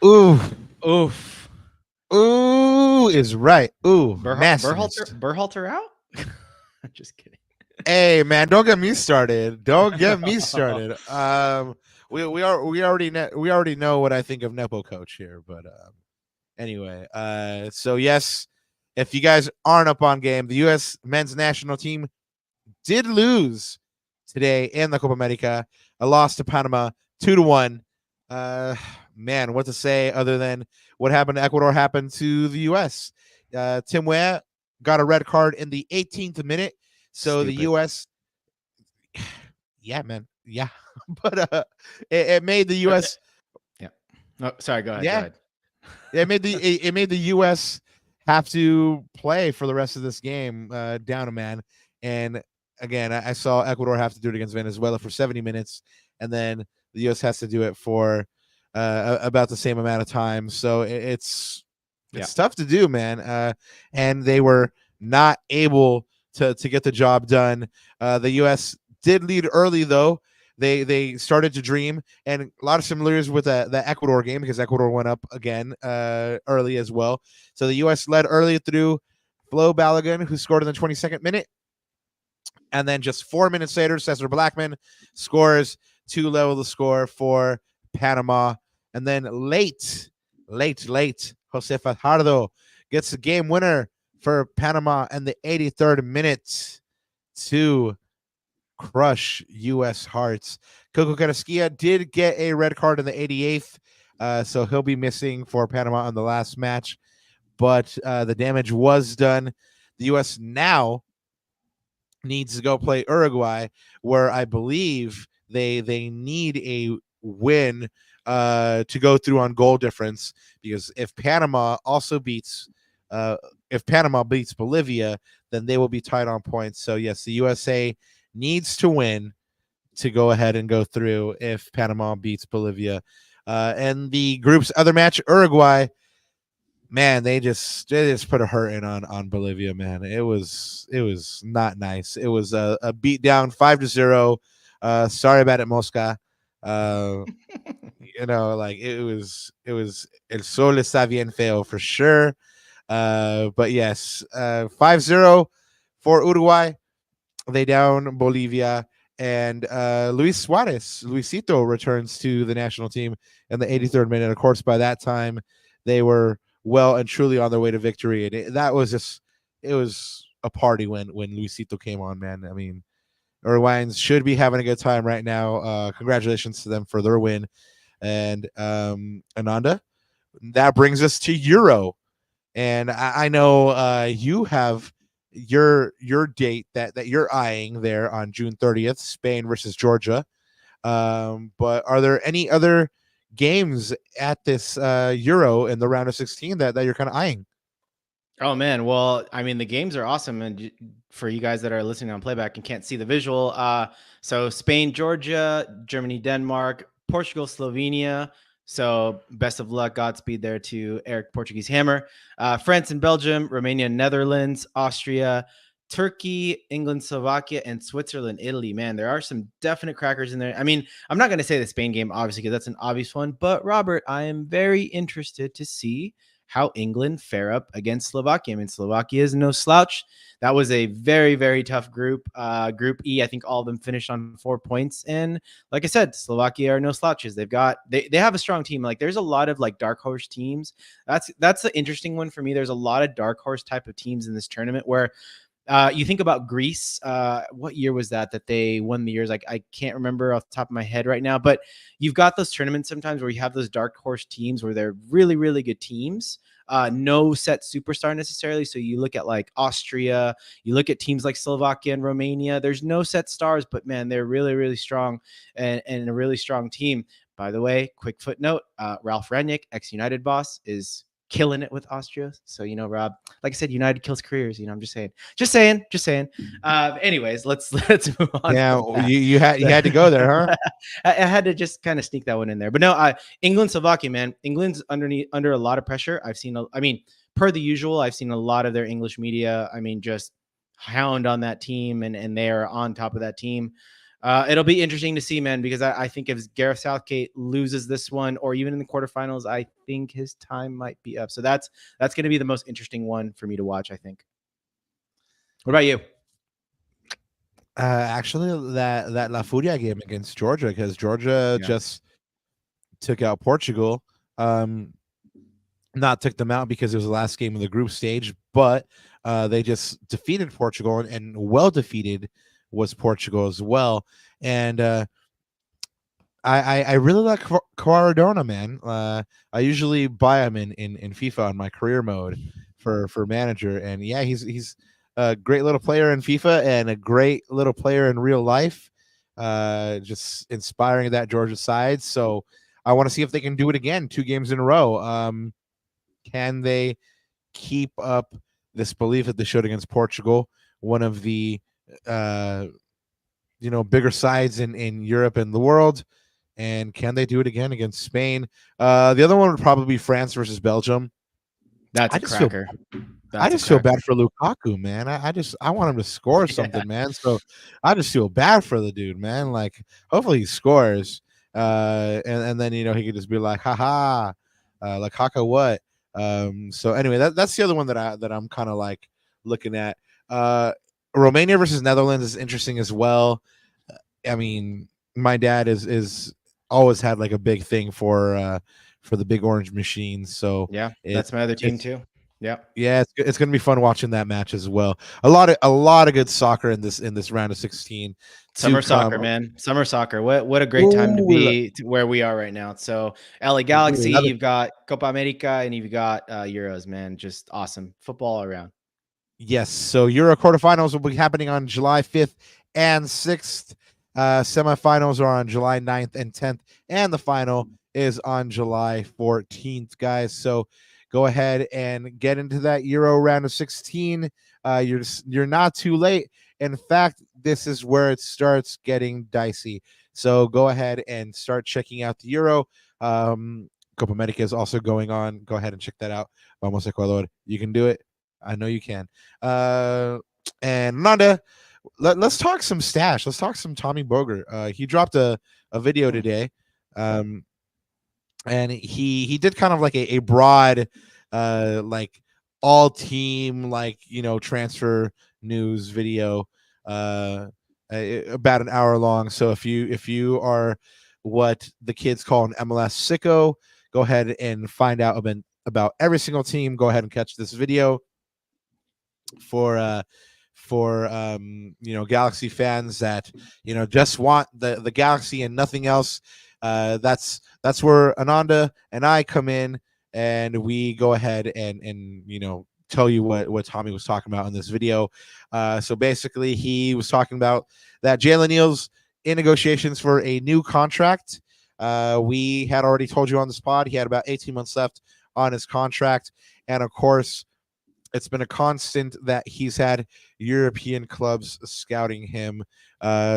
oof is right. Berhalter out. I'm just kidding. Hey man, don't get me started. We already know what I think of Nepo coach here, but anyway, so yes, if you guys aren't up on game, the U.S. men's national team did lose today in the Copa America, a loss to Panama 2-1. Man, what to say other than what happened to Ecuador happened to the U.S. Tim Weah got a red card in the 18th minute. So the U.S. Yeah, man. Yeah. But it made the U.S. Yeah. Oh, sorry. Go ahead. Yeah. Go ahead. It made the U.S. have to play for the rest of this game down a man. And again, I saw Ecuador have to do it against Venezuela for 70 minutes, and then the U.S. has to do it for about the same amount of time. So it's tough to do, man. And they were not able to get the job done. The U.S. did lead early, though. They started to dream, and a lot of similarities with the Ecuador game because Ecuador went up again early as well. So the U.S. led early through Flo Balogun, who scored in the 22nd minute. And then just 4 minutes later, Cesar Blackman scores to level the score for Panama. And then late, Jose Fajardo gets the game winner for Panama in the 83rd minute to crush U.S. hearts. Coco Carrasquilla did get a red card in the 88th, so he'll be missing for Panama on the last match. But the damage was done. The U.S. now needs to go play Uruguay, where I believe they need a win to go through on goal difference, because if Panama beats Bolivia, then they will be tied on points. So yes, the USA needs to win to go ahead and go through if Panama beats Bolivia. And the group's other match, Uruguay, man, they just put a hurting on Bolivia, man. It was not nice. It was a beat down 5-0. Sorry about it, Mosca. Like it was el sol está bien feo for sure. But yes, 5-0 for Uruguay. They down Bolivia, And Luis Suarez, Luisito, returns to the national team in the 83rd minute. Of course, by that time, they were well and truly on their way to victory. And it was a party when Luisito came on, man. I mean, Uruguayans should be having a good time right now. Congratulations to them for their win. And Ananda, that brings us to Euro. And I know you have your date that you're eyeing there on June 30th, Spain versus Georgia. But are there any other games at this Euro in the round of 16 that you're kind of eyeing? Oh man, well, I mean the games are awesome, and for you guys that are listening on playback and can't see the visual, so Spain, Georgia, Germany, Denmark, Portugal, Slovenia. So best of luck, Godspeed there to Eric Portuguese Hammer. France and Belgium, Romania, Netherlands, Austria, Turkey, England, Slovakia, and Switzerland, Italy. Man, there are some definite crackers in there. I mean, I'm not going to say the Spain game, obviously, because that's an obvious one. But Robert, I am very interested to see how England fare up against Slovakia. I mean, Slovakia is no slouch. That was a very, very tough group. Group E, I think all of them finished on 4 points. And like I said, Slovakia are no slouches. They have a strong team. Like there's a lot of like dark horse teams. That's the interesting one for me. There's a lot of dark horse type of teams in this tournament where you think about Greece. What year was that they won the years? Like I can't remember off the top of my head right now, but you've got those tournaments sometimes where you have those dark horse teams where they're really, really good teams. No set superstar necessarily. So you look at like Austria, you look at teams like Slovakia and Romania. There's no set stars, but man, they're really, really strong and a really strong team. By the way, quick footnote, Ralph Rangnick, ex-United boss, is killing it with Austria. So, Rob, like I said, United kills careers. I'm just saying. Anyways, let's move on. Yeah, you had to go there, huh? I had to just kind of sneak that one in there. But no, England, Slovakia, man, England's under a lot of pressure. Per the usual, I've seen a lot of their English media. Just hound on that team, and they are on top of that team. It'll be interesting to see, man, because I think if Gareth Southgate loses this one, or even in the quarterfinals, I think his time might be up. So that's going to be the most interesting one for me to watch, I think. What about you? Actually, that La Furia game against Georgia, because Georgia just took out Portugal. Not took them out because it was the last game of the group stage, but they just defeated Portugal, and well defeated was Portugal as well. And I really like Quaradona, man. I usually buy him in FIFA on my career mode for manager, and yeah, he's a great little player in FIFA and a great little player in real life. Just inspiring that Georgia side. So I want to see if they can do it again, 2 games in a row. Can they keep up this belief that they showed against Portugal, one of the bigger sides in Europe and the world? And can they do it again against Spain? The other one would probably be France versus Belgium. That's a cracker. I just feel bad for Lukaku, man. I want him to score something, man. So I just feel bad for the dude, man. Like, hopefully he scores. And then, he could just be like, haha, like Haka what? So anyway, that's the other one that I'm kind of like looking at. Romania versus Netherlands is interesting as well. I mean, my dad is always had like a big thing for the Big Orange Machine. So yeah, that's my other team too. Yeah, it's gonna be fun watching that match as well. A lot of good soccer in this round of 16. Summer soccer, man. Summer soccer. What a great time to be where we are right now. So LA Galaxy, you've got Copa America, and you've got Euros, man. Just awesome football all around. Yes. So Euro quarterfinals will be happening on July 5th and 6th. Semifinals are on July 9th and 10th, and the final is on July 14th, guys. So go ahead and get into that Euro round of 16. You're not too late. In fact, this is where it starts getting dicey. So go ahead and start checking out the Euro. Copa America is also going on. Go ahead and check that out. Vamos Ecuador. You can do it. I know you can. And Ananda, let's talk some stash. Let's talk some Tommy Bogert. He dropped a video today. And he did kind of like a broad like all team, like, transfer news video. about an hour long. So if you are what the kids call an MLS sicko, go ahead and find out about every single team. Go ahead and catch this video for Galaxy fans that just want the Galaxy and nothing else. That's where Ananda and I come in, and we go ahead and tell you what Tommy was talking about in this video. So basically, he was talking about that Jalen Neal's in negotiations for a new contract. We had already told you on the spot he had about 18 months left on his contract, and of course, it's been a constant that he's had European clubs scouting him.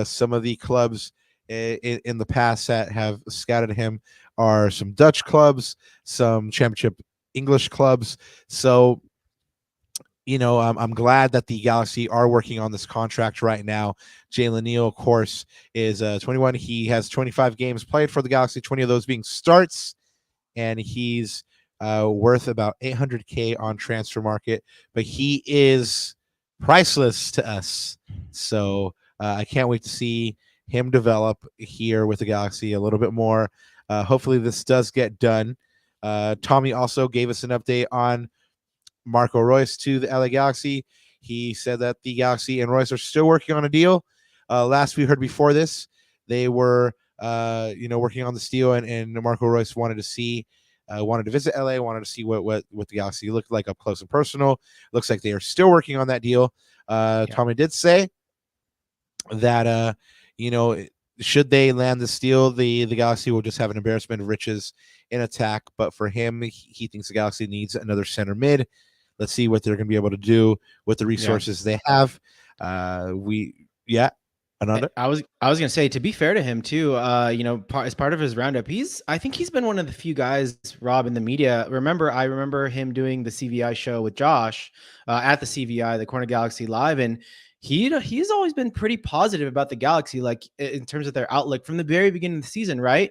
Some of the clubs in the past that have scouted him are some Dutch clubs, some Championship English clubs. So, I'm glad that the Galaxy are working on this contract right now. Jalen Neal, of course, is 21. He has 25 games played for the Galaxy, 20 of those being starts, and he's worth about $800K on transfer market, but he is priceless to us. So I can't wait to see him develop here with the Galaxy a little bit more. Hopefully this does get done. Tommy also gave us an update on Marco Reus to the LA Galaxy. He said that the Galaxy and Reus are still working on a deal. Last we heard before this, they were working on this deal, and Marco Reus wanted to visit LA, wanted to see what the Galaxy looked like up close and personal. Looks like they are still working on that deal. Tommy did say that should they land this deal, the Galaxy will just have an embarrassment of riches in attack. But for him, he thinks the Galaxy needs another center mid. Let's see what they're going to be able to do with the resources they have. Ananda? I was gonna say, to be fair to him too, as part of his roundup, I think he's been one of the few guys, Rob, in the media. I remember him doing the CVI show with Josh at the CVI, the Corner Galaxy Live, and he's always been pretty positive about the Galaxy, like in terms of their outlook from the very beginning of the season, right?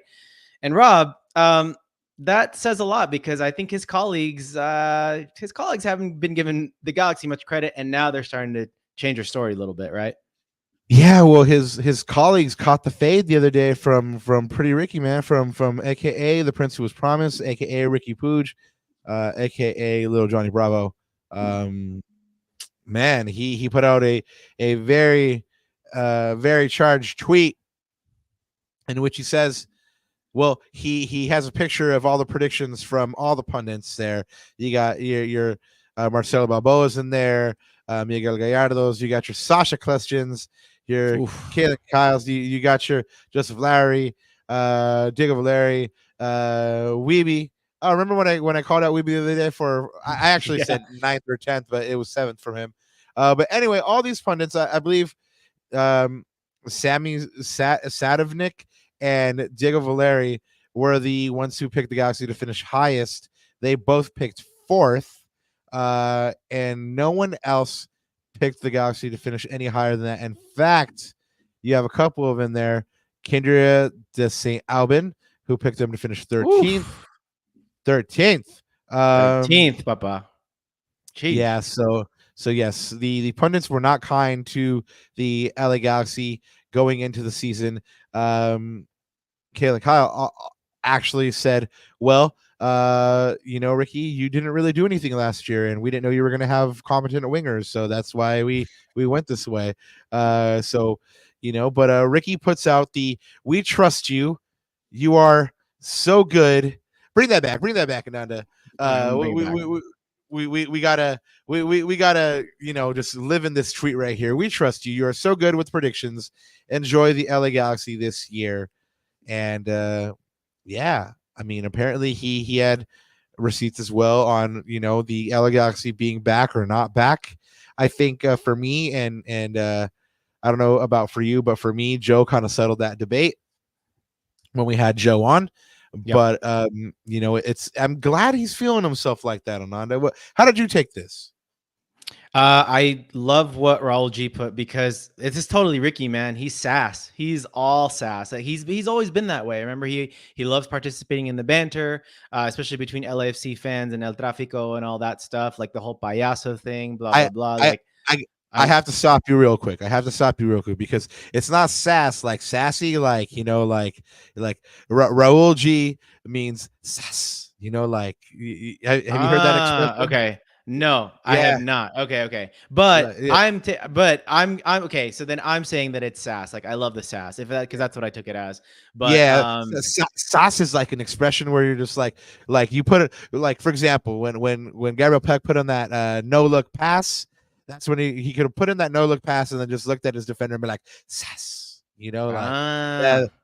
And Rob, that says a lot, because I think his colleagues haven't been given the Galaxy much credit, and now they're starting to change their story a little bit, right? Yeah, well, his colleagues caught the fade the other day from Pretty Riqui, man, from AKA the Prince Who Was Promised, AKA Riqui Pooge, AKA Little Johnny Bravo. Man, he put out a very very charged tweet in which he says, well, he has a picture of all the predictions from all the pundits there. You got your Marcelo Balboa's in there, Miguel Gallardo's, you got your Sasha questions, your Caleb Kyle's, you got your Joseph Larry, Diego Valeri, Weeby. I remember when I called out Weeby the other day I actually said 9th or 10th, but it was 7th from him. But anyway, all these pundits, I believe Sammy Sadovnik and Diego Valeri were the ones who picked the Galaxy to finish highest. They both picked 4th, and no one else picked the Galaxy to finish any higher than that. In fact, you have a couple of in there, Kendria de St. Albin, who picked them to finish 13th. 13th, Papa. Jeez. Yeah, so yes, the pundits were not kind to the LA Galaxy going into the season. Kayla Kyle actually said, well, Riqui, you didn't really do anything last year, and we didn't know you were going to have competent wingers, so that's why we went this way. But Riqui puts out we trust you. You are so good. Bring that back, Ananda. We gotta just live in this tweet right here. We trust you. You are so good with predictions. Enjoy the LA Galaxy this year. And apparently he had receipts as well on the LA Galaxy being back or not back. I think for me and I don't know about for you, but for me, Joe kind of settled that debate when we had Joe on. Yep. But I'm glad he's feeling himself like that, Ananda. How did you take this? I love what Raul G put, because it's just totally Riqui, man. He's sass. He's all sass. He's always been that way. Remember, he loves participating in the banter, especially between LAFC fans and El Tráfico and all that stuff, like the whole payaso thing, blah blah blah. I have to stop you real quick. Because it's not sass like sassy, like Raul G means sass. Have you heard that expression? Okay. No, I Yeah, have not. Okay. But yeah, I'm okay. So then I'm saying that it's sass. Like I love the sass, if that because that's what I took it as. But yeah. Sass is like an expression where you're just like you put it like, for example, when Gabriel Peck put on that no look pass, that's when he could have put in that no look pass and then just looked at his defender and be like sass. Yeah,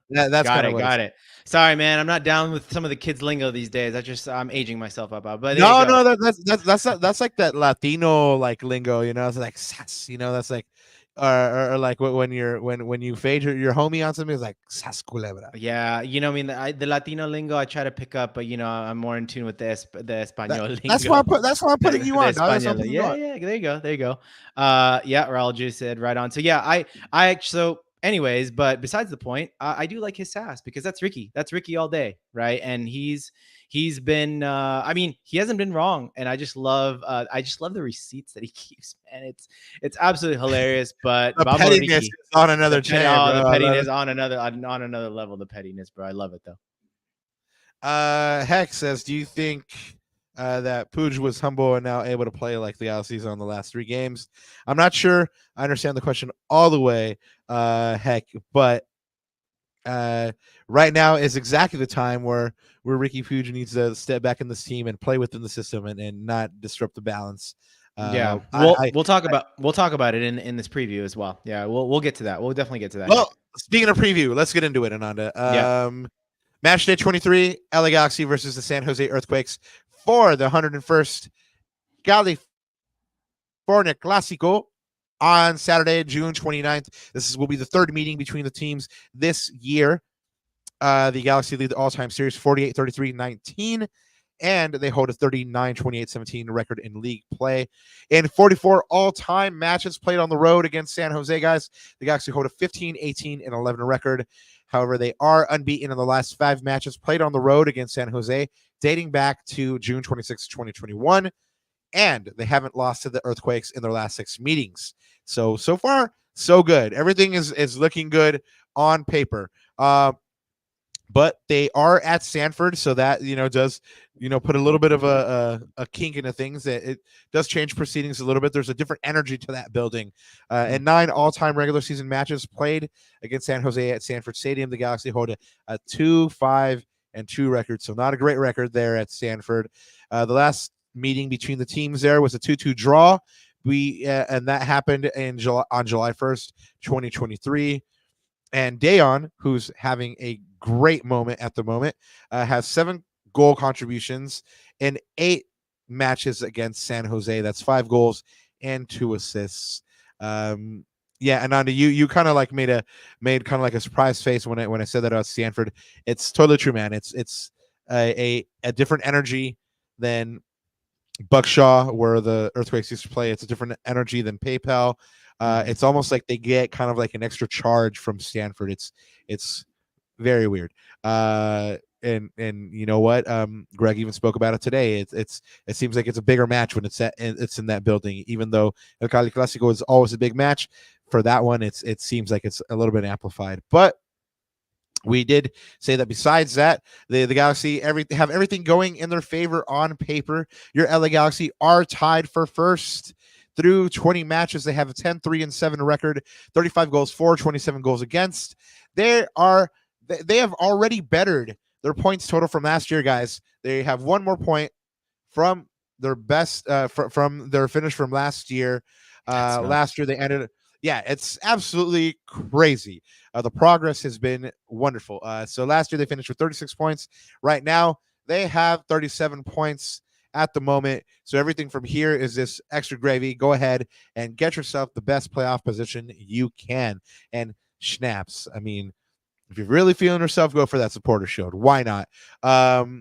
that's kind of what it's. got it. Sorry, man. I'm not down with some of the kids' lingo these days. I'm aging myself up. But there you No, go. no, that's like that Latino like lingo, it's like sass, that's like or like when you fade your homie on something, it's like sas culebra. Yeah, I mean, the Latino lingo I try to pick up, but I'm more in tune with the Espanol lingo. That's why I'm putting you on, dog. That's why I'm putting you on. Yeah, there you go. Yeah, Raul just said right on. So yeah, so anyways, but besides the point, I do like his sass because that's Riqui. That's Riqui all day, right? And he's been I mean, he hasn't been wrong, and I just love the receipts that he keeps, man. It's absolutely hilarious. But The pettiness is on another chain, bro. The pettiness on another level. The pettiness, bro. I love it though. Hex says, do you think that Puig was humble and now able to play like the LAFC on the last 3 games? I'm not sure I understand the question all the way, Heck, but right now is exactly the time where Riqui Puig needs to step back in this team and play within the system and not disrupt the balance. Yeah, we'll talk about it in this preview as well. Yeah, we'll get to that. We'll definitely get to that. Well, speaking of preview, let's get into it, Ananda. Match day 23, LA Galaxy versus the San Jose Earthquakes for the 101st California Clasico on Saturday, June 29th. This will be the 3rd meeting between the teams this year. The Galaxy lead the all-time series 48-33-19, and they hold a 39-28-17 record in league play. In 44 all-time matches played on the road against San Jose, guys, the Galaxy hold a 15-18-11 record. However, they are unbeaten in the last 5 matches played on the road against San Jose, dating back to June 26, 2021, and they haven't lost to the Earthquakes in their last 6 meetings. So far, so good. Everything is looking good on paper. But they are at Sanford, so that does put a little bit of a kink into things. That it does change proceedings a little bit. There's a different energy to that building. And 9 all-time regular season matches played against San Jose at Sanford Stadium. The Galaxy hold a 2-5-2 record, so not a great record there at Sanford. The last meeting between the teams there was a 2-2 draw. And that happened on July 1st, 2023. And Dayon, who's having a great moment at the moment, has 7 goal contributions in 8 matches against San Jose. That's 5 goals and 2 assists. Yeah, Ananda, you kind of like made kind of like a surprise face when I said that about Stanford. It's totally true, man. It's a different energy than Buckshaw, where the Earthquakes used to play. It's a different energy than PayPal. It's almost like they get kind of like an extra charge from Stanford. It's very weird. And you know what? Greg even spoke about it today. It seems like it's a bigger match when it's in that building. Even though El Cali Clasico is always a big match, for that one it seems like it's a little bit amplified. But we did say that besides that, the Galaxy have everything going in their favor on paper. Your LA Galaxy are tied for first. Through 20 matches, they have a 10-3-7 record, 35 goals for, 27 goals against. They have already bettered their points total from last year, guys. They have 1 more point from their best from their finish from last year. Last year they ended. Yeah, it's absolutely crazy. The progress has been wonderful. So last year they finished with 36 points. Right now they have 37 points at the moment. So everything from here is this extra gravy. Go ahead and get yourself the best playoff position you can. And snaps, I mean, if you're really feeling yourself, go for that supporter shield. Why not?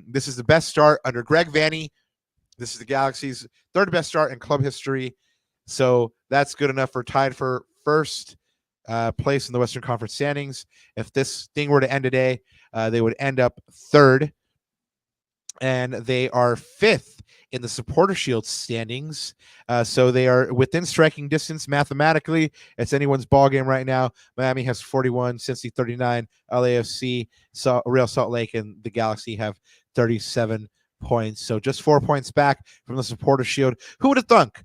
This is the best start under Greg Vanney. This is the Galaxy's 3rd best start in club history. So that's good enough for tied for first place in the Western Conference standings. If this thing were to end today, they would end up 3rd. And they are 5th in the Supporter Shield standings. So they are within striking distance mathematically. It's anyone's ball game right now. Miami has 41, Cincy 39, LAFC, Real Salt Lake, and the Galaxy have 37 points. So just 4 points back from the Supporter Shield. Who would have thunk,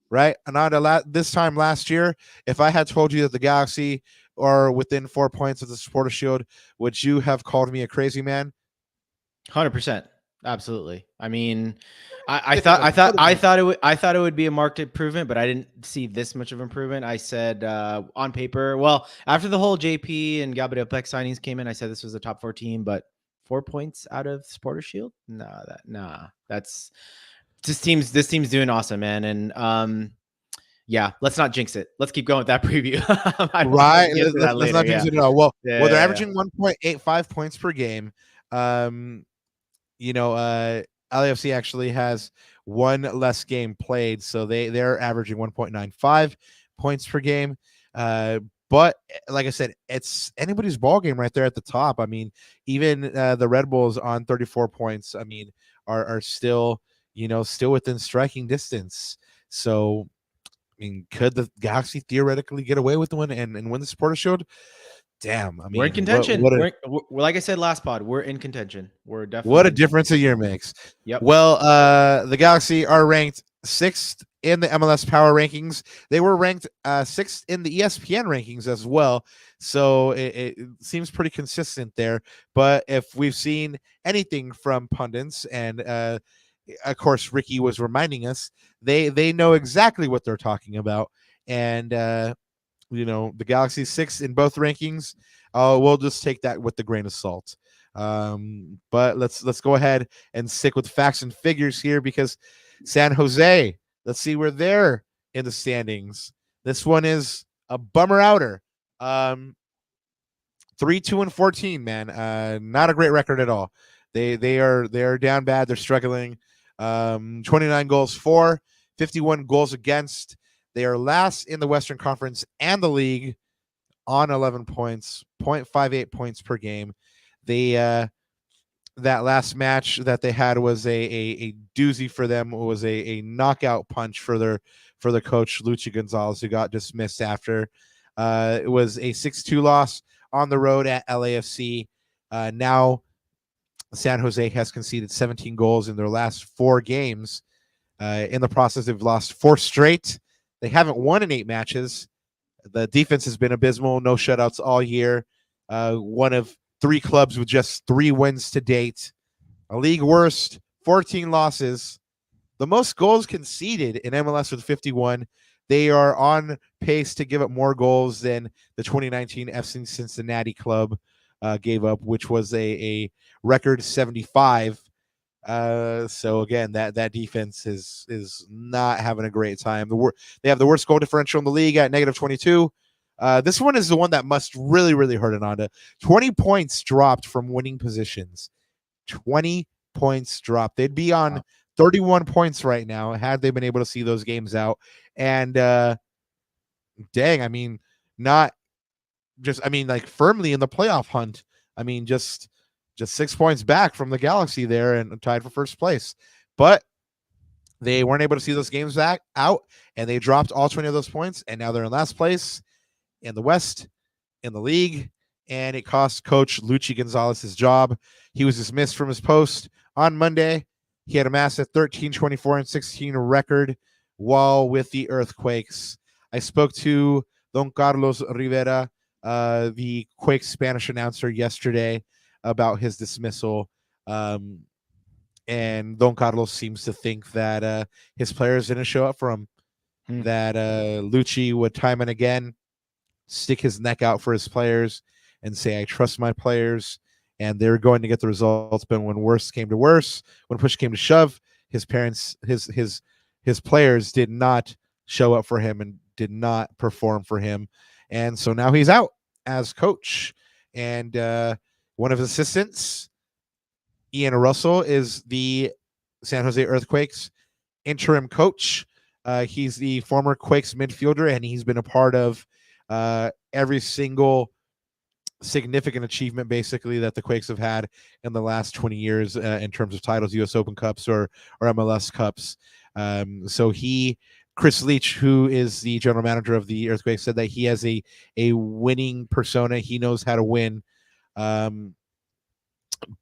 right? Ananda, this time last year, if I had told you that the Galaxy are within 4 points of the Supporter Shield, would you have called me a crazy man? 100%. Absolutely. I mean, I thought it would be a marked improvement, but I didn't see this much of improvement. I said on paper, well, after the whole JP and Gabriel Peck signings came in, I said this was a top 4 team, but 4 points out of Supporter Shield? That's this team's doing awesome, man. And yeah, let's not jinx it. Let's keep going with that preview. Right. Let's not jinx it at all. Well, they're averaging 1.85 points per game. LAFC actually has one less game played, so they're averaging 1.95 points per game. But like I said, it's anybody's ball game right there at the top. I mean, even the Red Bulls on 34 points, I mean, are still within striking distance. So, I mean, could the Galaxy theoretically get away with the win and win the Supporter Shield? Damn, I mean, we're in contention. We're, like I said last pod, we're in contention. We're definitely. What a difference a year makes. Yep. Well, the Galaxy are ranked 6th in the MLS Power Rankings. They were ranked 6th in the ESPN rankings as well. So it seems pretty consistent there. But if we've seen anything from pundits, and of course Riqui was reminding us, they know exactly what they're talking about, and. The Galaxy 6th in both rankings. We'll just take that with a grain of salt. But let's go ahead and stick with facts and figures here, because San Jose, let's see where they're in the standings. This one is a bummer outer. 3-2-14, man. Not a great record at all. They're down bad. They're struggling. 29 goals for, 51 goals against. They are last in the Western Conference and the league on 11 points, 0.58 points per game. They that last match that they had was a doozy for them. It was a knockout punch for their coach Luchi Gonzalez, who got dismissed after. It was a 6-2 loss on the road at LAFC. Now San Jose has conceded 17 goals in their last 4 games. In the process, they've lost 4 straight. They haven't won in 8 matches. The defense has been abysmal. No shutouts all year. One of 3 clubs with just 3 wins to date. A league worst, 14 losses. The most goals conceded in MLS with 51. They are on pace to give up more goals than the 2019 FC Cincinnati club gave up, which was a record 75. So again, that defense is not having a great time. They have the worst goal differential in the league at -22. This one is the one that must really, really hurt Ananda. 20 points dropped from winning positions. 20 points dropped. They'd be on 31 points right now had they been able to see those games out. And dang, I mean, not just, I mean, like firmly in the playoff hunt. I mean, just 6 points back from the Galaxy there and tied for first place. But they weren't able to see those games back out, and they dropped all 20 of those points, and now they're in last place in the West, in the league, and it cost coach Luchi Gonzalez his job. He was dismissed from his post on Monday. He had a massive 13, 24, and 16 record while with the Earthquakes. I spoke to Don Carlos Rivera, the Quakes Spanish announcer, yesterday about his dismissal, and Don Carlos seems to think that his players didn't show up for him, that Luchi would time and again stick his neck out for his players and say, I trust my players, and they're going to get the results. But when worse came to worse, when push came to shove, his players did not show up for him and did not perform for him, and so now he's out as coach. And one of his assistants, Ian Russell, is the San Jose Earthquakes interim coach. He's the former Quakes midfielder, and he's been a part of every single significant achievement basically that the Quakes have had in the last 20 years in terms of titles, US Open Cups or MLS Cups. So Chris Leach, who is the general manager of the Earthquakes, said that he has a winning persona. He knows how to win.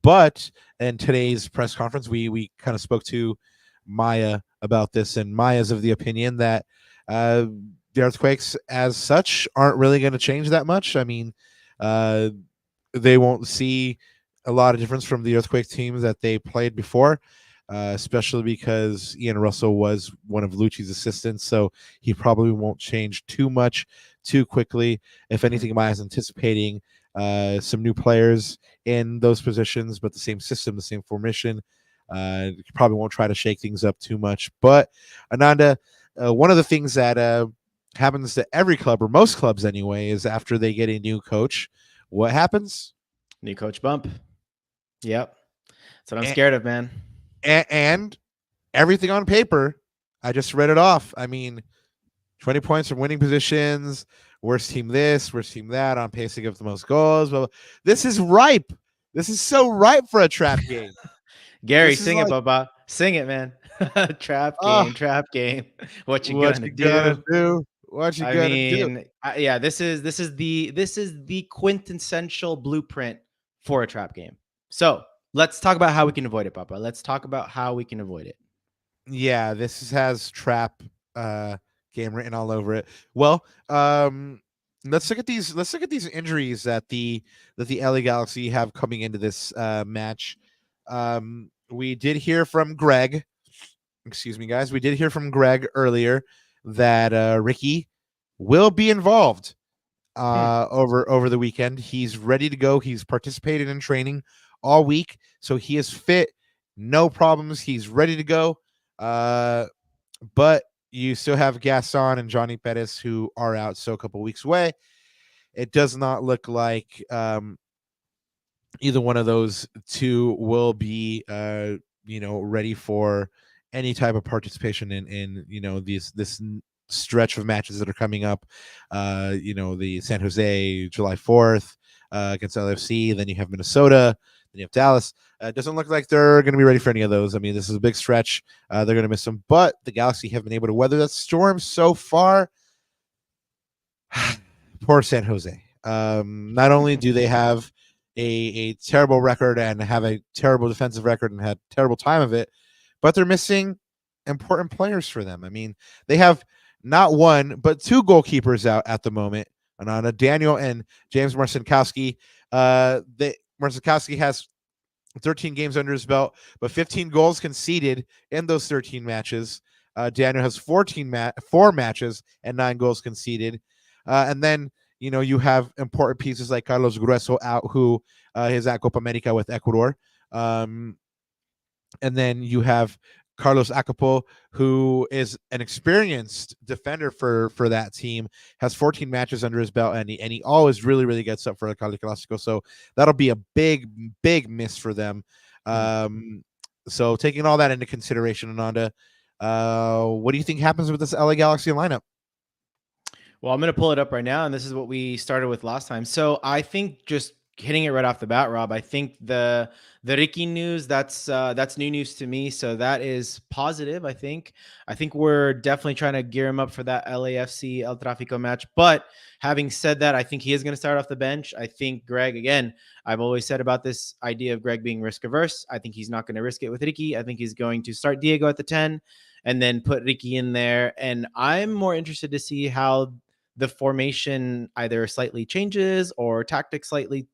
But in today's press conference, we kind of spoke to Maya about this, and Maya's of the opinion that the Earthquakes as such aren't really going to change that much. I mean, they won't see a lot of difference from the Earthquake teams that they played before, especially because Ian Russell was one of Luchi's assistants, so he probably won't change too much too quickly. If anything, Maya's anticipating some new players in those positions, but the same system, the same formation. Probably won't try to shake things up too much. But Ananda, one of the things that happens to every club, or most clubs anyway, is after they get a new coach, what happens? New coach bump. Yep. That's what I'm scared of, man. And everything on paper, I just read it off. I mean, 20 points from winning positions, worst team this, worst team that, on pace to give the most goals. Well, this is ripe. This is so ripe for a trap game. Gary, sing it, Bubba. Sing it, man. Trap game. What you gonna do? What you gonna do? Yeah, this is the quintessential blueprint for a trap game. So let's talk about how we can avoid it, Papa. Let's talk about how we can avoid it. Yeah, this has trap game written all over it. Well, let's look at these injuries that the LA Galaxy have coming into this match. We did hear from Greg. Excuse me, guys. We did hear from Greg earlier that Riqui will be involved over the weekend. He's ready to go. He's participated in training all week, so he is fit, no problems. He's ready to go. But you still have Gaston and Johnny Pettis who are out, so a couple weeks away. It does not look like either one of those two will be ready for any type of participation in this stretch of matches that are coming up. The San Jose July 4th against LAFC, then you have Minnesota, then you have Dallas. It doesn't look like they're going to be ready for any of those. I mean, this is a big stretch. They're going to miss them, but the Galaxy have been able to weather that storm so far. Poor San Jose. Not only do they have a terrible record and have a terrible defensive record and had terrible time of it, but they're missing important players for them. I mean, they have not one, but two goalkeepers out at the moment, Ananda, Daniel and James Marcinkowski. Marcinkowski has 13 games under his belt, but 15 goals conceded in those 13 matches. Daniel has 4 matches and 9 goals conceded. And then, you have important pieces like Carlos Grueso out, who is at Copa America with Ecuador. And then you have Carlos Acapo, who is an experienced defender for that team, has 14 matches under his belt, and he always really, really gets up for a Cali Clasico. So that'll be a big, big miss for them. So taking all that into consideration, Ananda, what do you think happens with this LA Galaxy lineup? Well, I'm going to pull it up right now, and this is what we started with last time. So I think just hitting it right off the bat, Rob, I think the Riqui news, that's new news to me. So that is positive. I think we're definitely trying to gear him up for that LAFC El Tráfico match. But having said that, I think he is going to start off the bench. I think Greg, again, I've always said about this idea of Greg being risk averse. I think he's not going to risk it with Riqui. I think he's going to start Diego at the 10 and then put Riqui in there. And I'm more interested to see how the formation either slightly changes or tactics slightly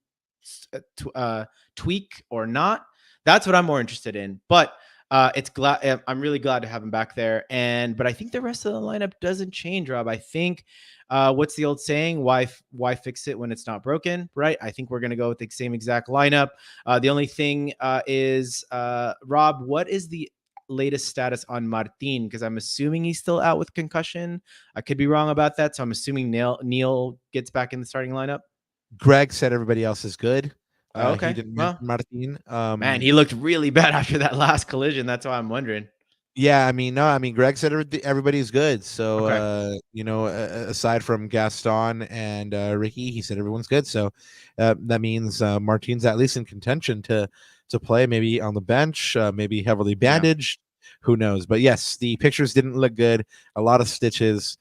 tweak or not. That's what I'm more interested in. But I'm really glad to have him back there. But I think the rest of the lineup doesn't change, Rob. I think what's the old saying? Why fix it when it's not broken? Right? I think we're going to go with the same exact lineup. The only thing is, Rob, what is the latest status on Martin? Because I'm assuming he's still out with concussion. I could be wrong about that. So I'm assuming Neil gets back in the starting lineup. Greg said everybody else is good. Okay. He didn't mention Martin. Man, he looked really bad after that last collision. That's why I'm wondering. Yeah, I mean, no, I mean, Greg said everybody's good. So, Okay. aside from Gaston and Riqui, he said everyone's good. So, that means Martin's at least in contention to play, maybe on the bench, maybe heavily Yeah. bandaged. Who knows? But yes, the pictures didn't look good. A lot of stitches.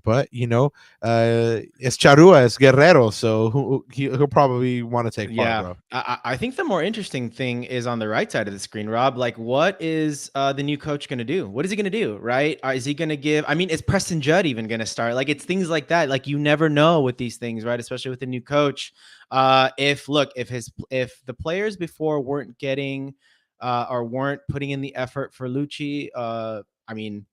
But it's Charrua, it's Guerrero, so he'll probably want to take part, Yeah, bro. I think the more interesting thing is on the right side of the screen, Rob. Like, what is the new coach going to do? What is he going to do? Right? Is he going to give? I mean, is Preston Judd even going to start? Like, it's things like that. Like, you never know with these things, right? Especially with the new coach. If the players before weren't getting or weren't putting in the effort for Luchi, I mean,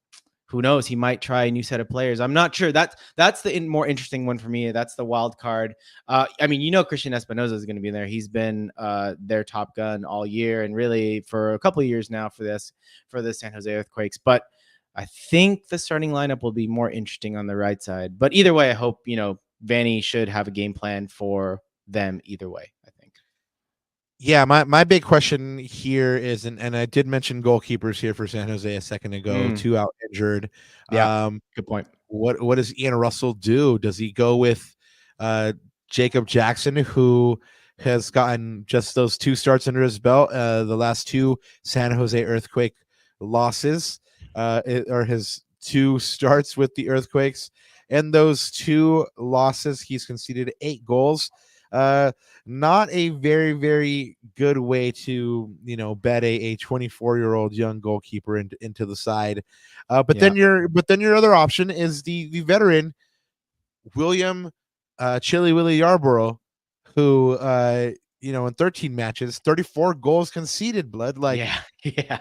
who knows? He might try a new set of players. I'm not sure. That's the more interesting one for me. That's the wild card. I mean, Christian Espinoza is going to be there. He's been their top gun all year, and really for a couple of years now for the San Jose Earthquakes. But I think the starting lineup will be more interesting on the right side. But either way, I hope Vanny should have a game plan for them either way. I think. Yeah, my big question here is, and I did mention goalkeepers here for San Jose a second ago, two out injured. Yeah, good point. What does Ian Russell do? Does he go with Jacob Jackson, who has gotten just those 2 starts under his belt, the last 2 San Jose Earthquake losses, or his 2 starts with the Earthquakes, and those 2 losses, he's conceded 8 goals. Not a very, very good way to bet a 24-year-old young goalkeeper into the side. Then your other option is the veteran William Chili Willie Yarborough, who in 13 matches, 34 goals conceded. Blood, like yeah.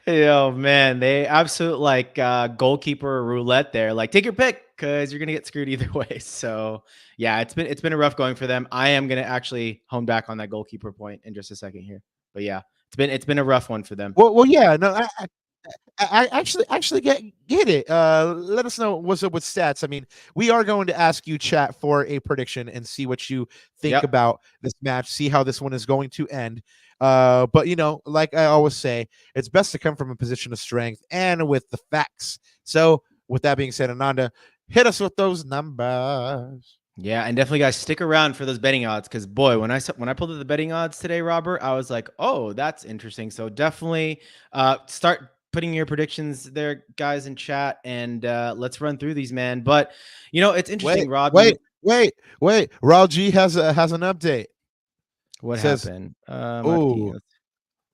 Oh man, they absolute like goalkeeper roulette there. Like, take your pick because you're gonna get screwed either way. So yeah, it's been a rough going for them. I am gonna actually hone back on that goalkeeper point in just a second here. But yeah, it's been a rough one for them. well, yeah, no, I actually get it. Let us know what's up with stats. I mean, we are going to ask you, chat, for a prediction and see what you think about this match. See how this one is going to end. But like I always say, it's best to come from a position of strength and with the facts. So, with that being said, Ananda, hit us with those numbers. Yeah, and definitely, guys, stick around for those betting odds because, boy, when I pulled up the betting odds today, Robert, I was like, oh, that's interesting. So definitely start putting your predictions there, guys, in chat, and let's run through these, man. But it's interesting, Rob. Wait. Raul G has an update. What happened?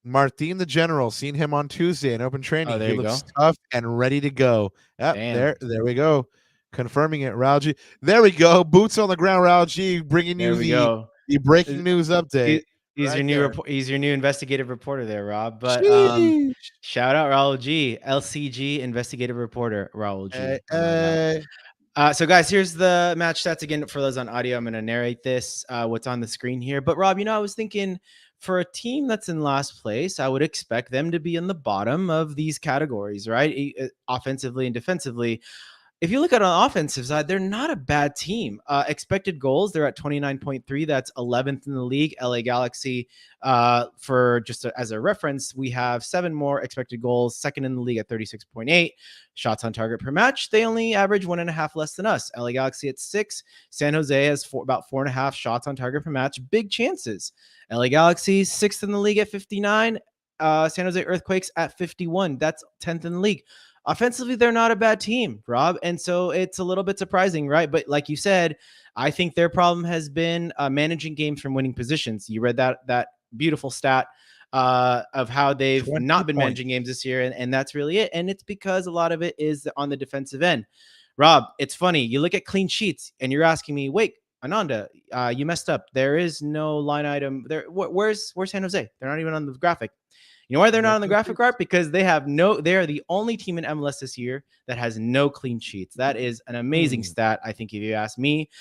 Martin the General, seen him on Tuesday in open training. He looks tough and ready to go. There we go. Confirming it, Raul G. There we go. Boots on the ground, Raul G, bringing you the breaking news update. He's your new investigative reporter there, Rob. But shout out Raul G, LCG investigative reporter Raul G. So guys, here's the match stats again for those on audio. I'm going to narrate this, what's on the screen here. But Rob, I was thinking for a team that's in last place, I would expect them to be in the bottom of these categories, right? Offensively and defensively. If you look at an offensive side, they're not a bad team. Expected goals, they're at 29.3. That's 11th in the league. LA Galaxy, for just as a reference, we have 7 more expected goals, second in the league at 36.8. Shots on target per match, they only average 1.5 less than us. LA Galaxy at 6. San Jose has about 4.5 shots on target per match. Big chances. LA Galaxy, 6th in the league at 59. San Jose Earthquakes at 51. That's 10th in the league. Offensively, they're not a bad team, Rob. And so it's a little bit surprising, right? But like you said, I think their problem has been managing games from winning positions. You read that beautiful stat of how they've not been managing games this year. And that's really it. And it's because a lot of it is on the defensive end. Rob, it's funny. You look at clean sheets and you're asking me, wait, Ananda, you messed up. There is no line item there. Where's San Jose? They're not even on the graphic. You know why they're not on the graphic art? Because they are the only team in MLS this year that has no clean sheets. That is an amazing stat, I think, if you ask me.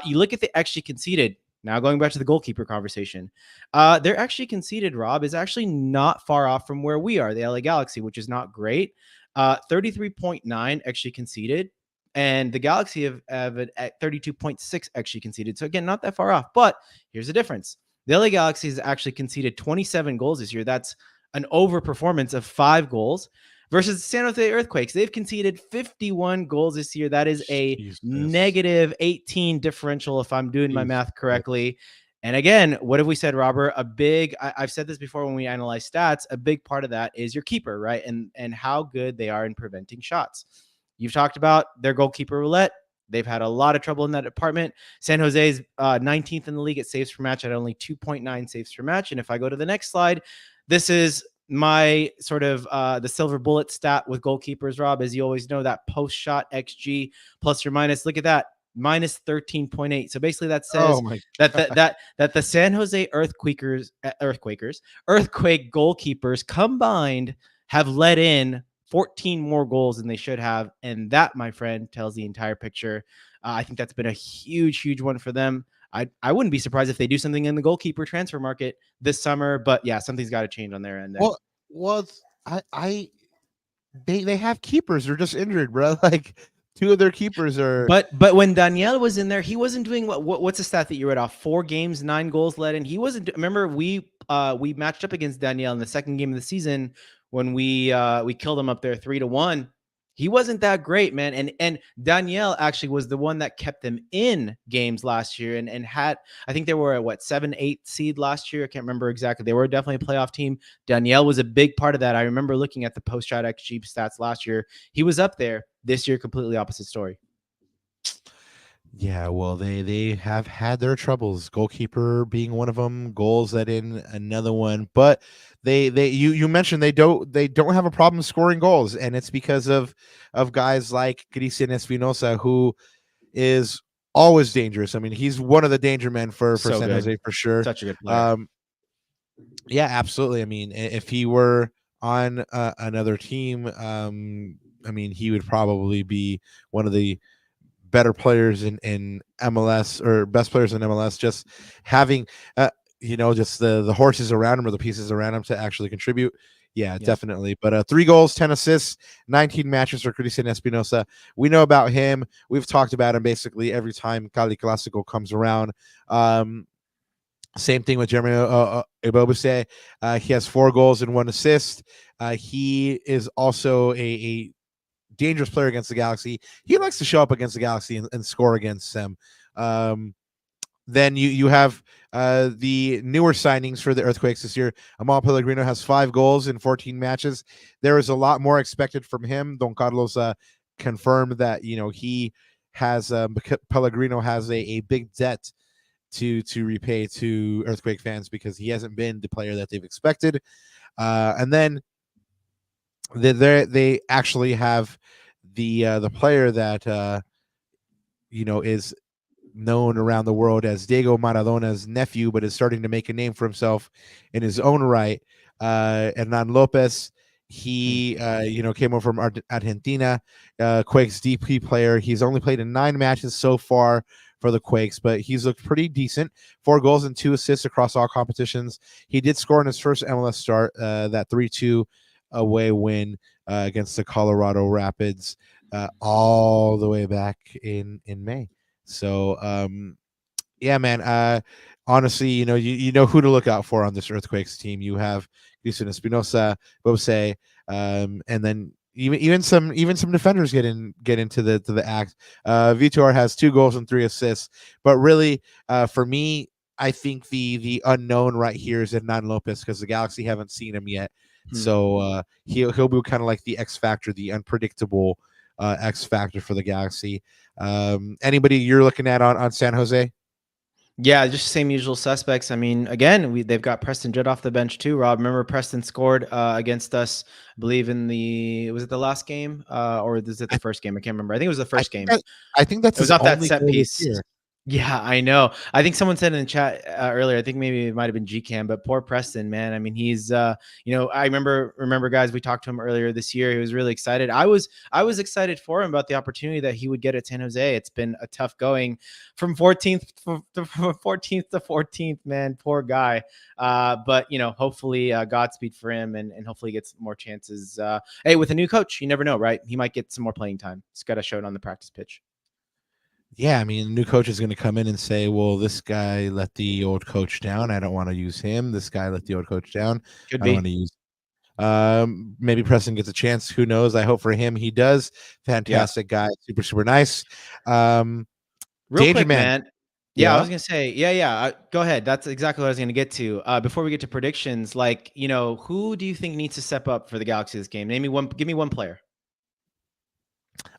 You look at the XG conceded. Now going back to the goalkeeper conversation, their XG conceded, Rob, is actually not far off from where we are, the LA Galaxy, which is not great. 33.9 XG conceded, and the Galaxy have it at 32.6 XG conceded. So again, not that far off. But here's the difference: the LA Galaxy has actually conceded 27 goals this year. That's an overperformance of 5 goals versus the San Jose Earthquakes. They've conceded 51 goals this year. That is a negative 18 differential, if I'm doing my math correctly. And again, what have we said, Robert? I've said this before when we analyze stats, a big part of that is your keeper, right? And how good they are in preventing shots. You've talked about their goalkeeper roulette. They've had a lot of trouble in that department. San Jose's 19th in the league at saves per match at only 2.9 saves per match. And if I go to the next slide, this is my sort of the silver bullet stat with goalkeepers, Rob. As you always know, that post-shot XG plus or minus. Look at that. Minus 13.8. So basically that says that the San Jose earthquake goalkeepers combined have let in 14 more goals than they should have. And that, my friend, tells the entire picture. I think that's been a huge one for them. I wouldn't be surprised if they do something in the goalkeeper transfer market this summer, but yeah, something's got to change on their end there. Well, they have keepers. They're just injured, bro. Like 2 of their keepers are. But when Daniel was in there, he wasn't doing what's the stat that you read off? 4 games, 9 goals let in. He wasn't. Remember, we matched up against Daniel in the second game of the season when we killed him up there 3-1. He wasn't that great, man. And Daniel actually was the one that kept them in games last year and had, I think they were at 7-8 seed last year. I can't remember exactly. They were definitely a playoff team. Daniel was a big part of that. I remember looking at the post-shot XG stats last year. He was up there. This year, completely opposite story. Yeah, well, they have had their troubles. Goalkeeper being one of them, goals let in another one. But you mentioned they don't have a problem scoring goals, and it's because of guys like Cristian Espinosa, who is always dangerous. I mean, he's one of the danger men for San Jose for sure. Such a good player. Yeah, absolutely. I mean, if he were on another team, I mean, he would probably be one of the better players in MLS or best players in MLS, just having just the horses around him or the pieces around him to actually contribute. Yeah, definitely. But 3 goals, 10 assists, 19 matches for Cristian Espinosa. We know about him. We've talked about him basically every time Cali Clasico comes around. Same thing with Jeremy Ebobisse. He has 4 goals and 1 assist. He is also a dangerous player against the Galaxy. He likes to show up against the Galaxy and score against them. Then you have the newer signings for the Earthquakes this year. Amal Pellegrino has 5 goals in 14 matches. There is a lot more expected from him. Don Carlos confirmed that he has Pellegrino has a big debt to repay to Earthquake fans because he hasn't been the player that they've expected. And then they actually have the player that is known around the world as Diego Maradona's nephew, but is starting to make a name for himself in his own right. Hernan Lopez, he came over from Argentina, Quakes DP player. He's only played in 9 matches so far for the Quakes, but he's looked pretty decent. 4 goals and 2 assists across all competitions. He did score in his first MLS start, that 3-2 away win against the Colorado Rapids all the way back in May. So yeah, man, honestly, you know who to look out for on this Earthquakes team. You have Cristian Espinosa, Bose, and then even some defenders get into the act. Vitor has 2 goals and 3 assists, but really for me, I think the unknown right here is Hernan Lopez because the Galaxy haven't seen him yet. So he'll be kind of like the X factor, the unpredictable X factor for the Galaxy. Anybody you're looking at on San Jose? Yeah, just the same usual suspects. I mean, again, they've got Preston Judd off the bench too. Rob, remember Preston scored against us, I believe was it the last game or was it the first game? I can't remember. I think it was the first game. I think that's it was off that set piece. Yeah, I know. I think someone said in the chat earlier, I think maybe it might have been GCam, but poor Preston, man. I mean, he's, I remember guys, we talked to him earlier this year. He was really excited. I was excited for him about the opportunity that he would get at San Jose. It's been a tough going from 14th to 14th, man, poor guy. But hopefully Godspeed for him and hopefully he gets more chances. Hey, with a new coach, you never know, right? He might get some more playing time. He's got to show it on the practice pitch. Yeah, I mean, the new coach is going to come in and say, well, this guy let the old coach down. I don't want to use him. This guy let the old coach down. Could I be. don't want to use Maybe Preston gets a chance. Who knows? I hope for him he does. Fantastic guy, super super nice. Real Danger quick, man. Yeah, I was gonna say, go ahead. That's exactly what I was gonna get to. Before we get to predictions, like, who do you think needs to step up for the Galaxy this game? Give me one player.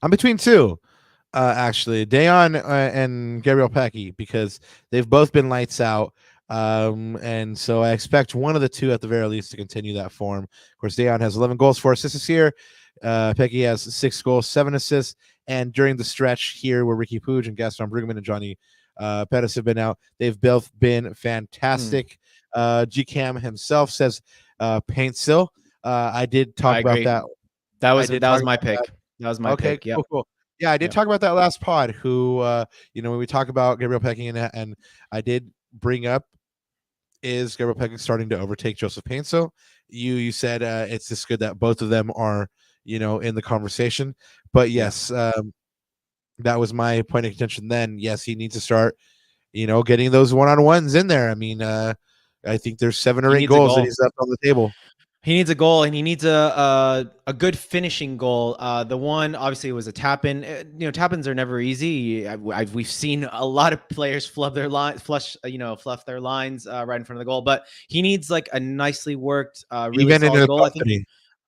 I'm between two, actually, Dayon and Gabriel Pecci, because they've both been lights out. And so I expect one of the two at the very least to continue that form. Of course, Dayon has 11 goals, 4 assists this year. Pecci has 6 goals, 7 assists. And during the stretch here where Riqui Puig and Gaston Bruggeman and Johnny Pettis have been out, they've both been fantastic. GCam himself says paint still. I did talk about that. That was my pick. That was my pick. Yeah, cool. Yeah, I did talk about that last pod. Who, when we talk about Gabriel Pecci, and I did bring up, is Gabriel Pecci starting to overtake Joseph Painso? You said it's just good that both of them are, in the conversation. But yes, that was my point of contention. Then yes, he needs to start, getting those one-on-ones in there. I mean, I think there's 7 or 8 goals that he's left on the table. He needs a goal, and he needs a good finishing goal. The one obviously was a tap in. Tap-ins are never easy. We've seen a lot of players fluff their lines right in front of the goal. But he needs like a nicely worked, really solid goal.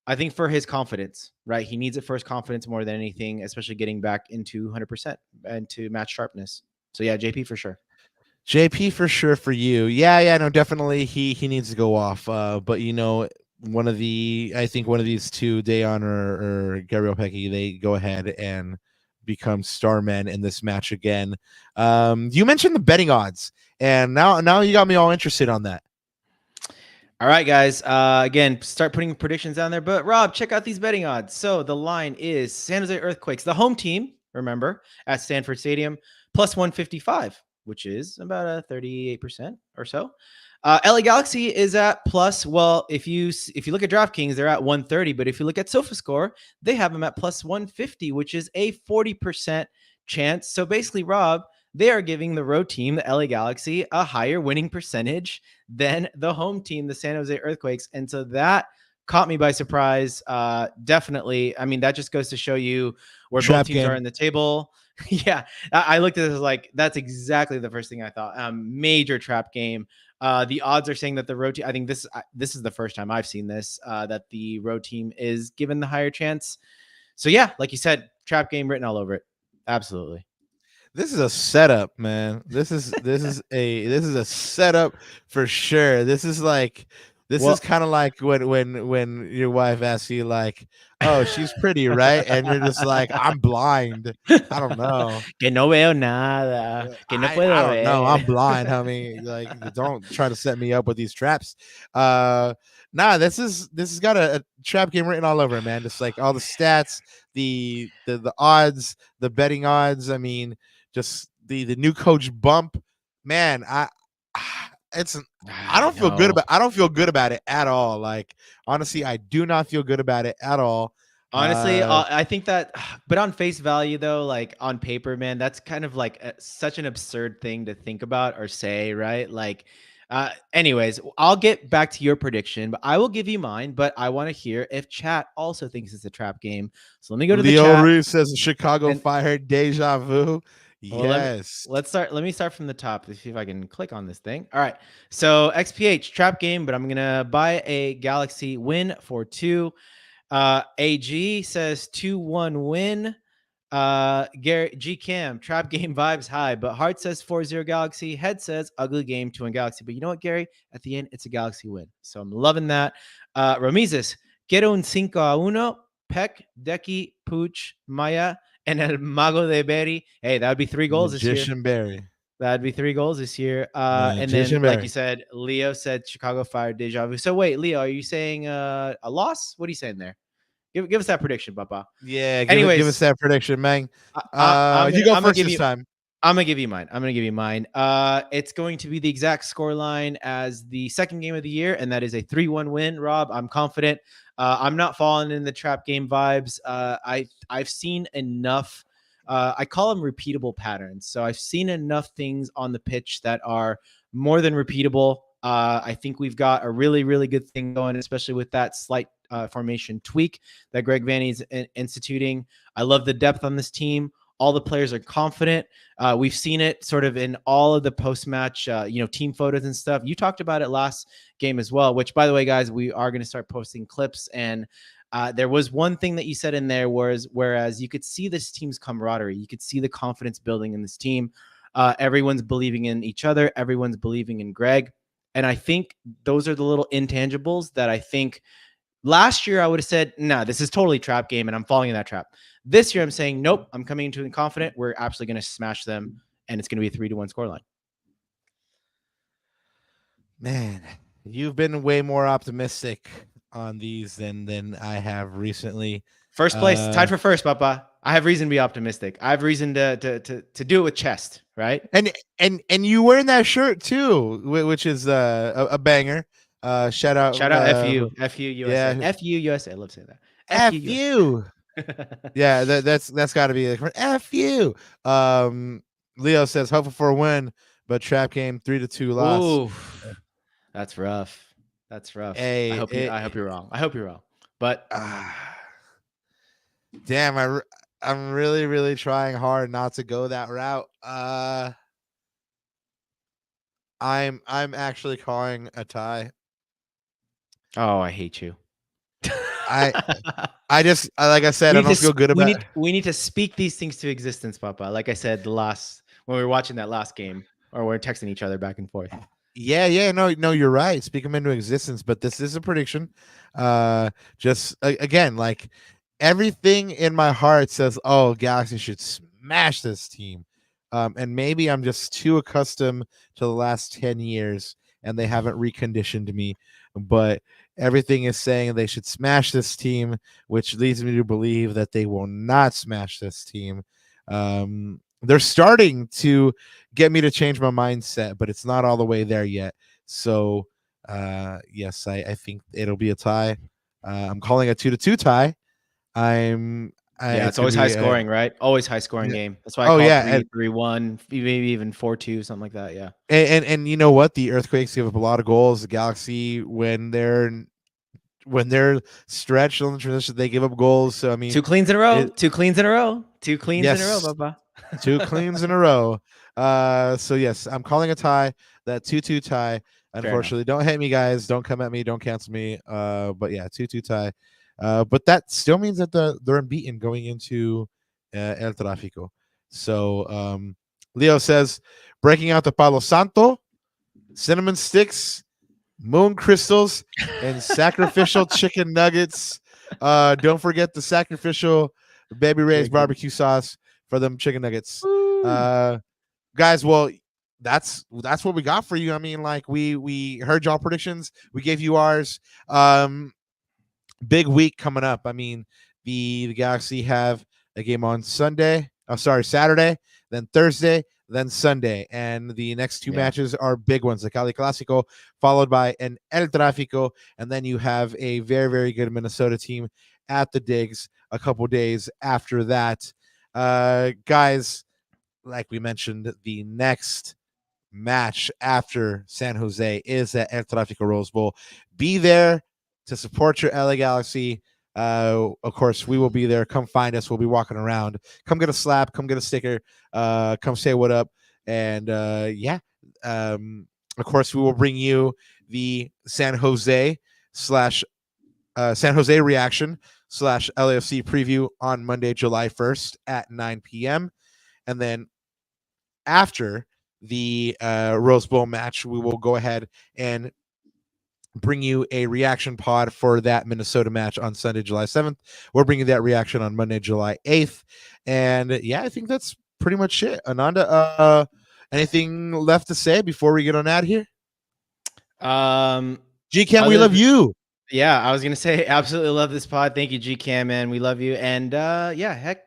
I think for his confidence, right? He needs it for his confidence more than anything, especially getting back into 100% and to match sharpness. So yeah, JP for sure. JP for sure for you. Yeah, no, definitely he needs to go off. But one of these two, Dayon or Gabriel Pecci, they go ahead and become star men in this match again. You mentioned the betting odds, and now you got me all interested on that. All right, guys. Again, start putting predictions down there. But Rob, check out these betting odds. So the line is San Jose Earthquakes, the home team, remember, at Stanford Stadium, plus 155, which is about a 38% or so. LA Galaxy is at plus, well, if you look at DraftKings, they're at 130, but if you look at SofaScore, they have them at plus 150, which is a 40% chance. So basically, Rob, they are giving the road team, the LA Galaxy, a higher winning percentage than the home team, the San Jose Earthquakes. And so that caught me by surprise. Definitely. I mean, that just goes to show you where both teams are in the table. Yeah, I looked at this like, that's exactly the first thing I thought. Major trap game. The odds are saying that the road team, I think this is the first time I've seen this, that the road team is given the higher chance. So yeah, like you said, trap game written all over it. Absolutely. This is a setup, man. This is a setup for sure. This is kind of like when your wife asks you like, "Oh, she's pretty, right?" And you're just like, "I'm blind. I don't know. Que no veo nada. Que no puedo I don't ver. know. I'm blind, homie. Like, don't try to set me up with these traps." Nah, this has got a trap game written all over it, man. Just like all the stats, the odds, the betting odds. I mean, just the new coach bump, man. I don't feel good about it at all. Like, honestly, I do not feel good about it at all. Honestly, I think that, but on face value though, like on paper, man, that's kind of like such an absurd thing to think about or say, right? Like, anyways, I'll get back to your prediction, but I will give you mine. But I want to hear if chat also thinks it's a trap game. So let me go to the chat. Ruiz says Chicago fired deja vu. Well, yes. Let's start. Let me start from the top to see if I can click on this thing. All right. So XPH trap game, but I'm gonna buy a Galaxy win for 2. AG says 2-1 win. Garrett G Cam trap game vibes high, but Heart says 4-0 Galaxy. Head says ugly game 2-1 Galaxy. But you know what, Gary? At the end, it's a Galaxy win. So I'm loving that. Ramizes, quiero un 5-1. Peck, Decky, Pooch, Maya, and El Mago de Berry. Hey, that would be 3 goals this year. Berry. That'd be 3 goals this year. And then, like you said, Leo said Chicago fired deja vu. So wait, Leo, are you saying a loss? What are you saying there? Give us that prediction, Papa. Yeah. Give us that prediction, man. You go first this time. I'm gonna give you mine. It's going to be the exact score line as the second game of the year, and that is a 3-1 win. Rob, I'm confident. I'm not falling in the trap game vibes. I've seen enough. I call them repeatable patterns. So I've seen enough things on the pitch that are more than repeatable I think we've got a really, really good thing going, especially with that slight formation tweak that Greg Vanney's instituting. I love the depth on this team. All the players are confident. We've seen it sort of in all of the post-match, team photos and stuff. You talked about it last game as well, which, by the way, guys, we are going to start posting clips. And there was one thing that you said in there whereas you could see this team's camaraderie. You could see the confidence building in this team. Everyone's believing in each other. Everyone's believing in Greg. And I think those are the little intangibles that I think last year I would have said, nah, this is totally trap game and I'm falling in that trap. This year I'm saying, nope, I'm coming into it confident. We're absolutely going to smash them and it's going to be a 3-1 scoreline. Man, you've been way more optimistic on these than I have recently. First place, tied for first, Papa. I have reason to be optimistic. I have reason to do it with chest, right? And you wearing that shirt too, which is a banger. Shout out FU USA. Yeah. FU USA. I love saying that. FU. Yeah, that's got to be like FU. Leo says hopeful for a win, but trap game 3-2 loss. Ooh, that's rough. Hey, I hope you're wrong. But damn, I'm really, really trying hard not to go that route. I'm actually calling a tie. Oh, I hate you. I just, like I said, I don't feel good about it. We need to speak these things to existence, Papa. Like I said, when we were watching that last game, or we're texting each other back and forth. Yeah, no, you're right. Speak them into existence, but this is a prediction. Just again, like everything in my heart says, oh, Galaxy should smash this team. And maybe I'm just too accustomed to the last 10 years and they haven't reconditioned me, but everything is saying they should smash this team, which leads me to believe that they will not smash this team. They're starting to get me to change my mindset, but it's not all the way there yet. So, yes, I think it'll be a tie. I'm calling a 2-2 tie. It's always high scoring, right? Always high scoring game. That's why I call 3-1, maybe even 4-2, something like that. Yeah. And you know what? The Earthquakes give up a lot of goals. The Galaxy, when they're stretched on the transition, they give up goals. So I mean, 2 cleans in a row. 2 cleans in a row. 2 cleans in a row, Baba. 2 cleans in a row. So yes, I'm calling a tie. That 2-2 tie. Unfortunately, don't hate me, guys. Don't come at me. Don't cancel me. But yeah, 2-2 tie. But that still means that they're unbeaten going into El Tráfico. So Leo says, breaking out the Palo Santo, cinnamon sticks, moon crystals, and sacrificial chicken nuggets. Don't forget the sacrificial Baby Ray's barbecue sauce for them chicken nuggets. Guys, well, that's what we got for you. I mean, like we heard y'all predictions. We gave you ours. Big week coming up. I mean, the Galaxy have a game on Saturday, then Thursday, then Sunday. And the next 2 matches are big ones, the Cali Clasico, followed by an El Tráfico. And then you have a very, very good Minnesota team at the Digs a couple days after that. Guys, like we mentioned, the next match after San Jose is at El Tráfico Rose Bowl. Be there to support your LA Galaxy. Of course, we will be there. Come find us. We'll be walking around. Come get a slap. Come get a sticker. Come say what up. And of course, we will bring you the San Jose reaction / LAFC preview on Monday, July 1st at 9 p.m. And then after the Rose Bowl match, we will go ahead and bring you a reaction pod for that Minnesota match on Sunday, July 7th. We're bringing that reaction on Monday, July 8th. And yeah, I think that's pretty much it. Ananda, anything left to say before we get on out of here? G-Cam, we love you. Yeah, I was going to say, absolutely love this pod. Thank you, G-Cam, man. We love you. And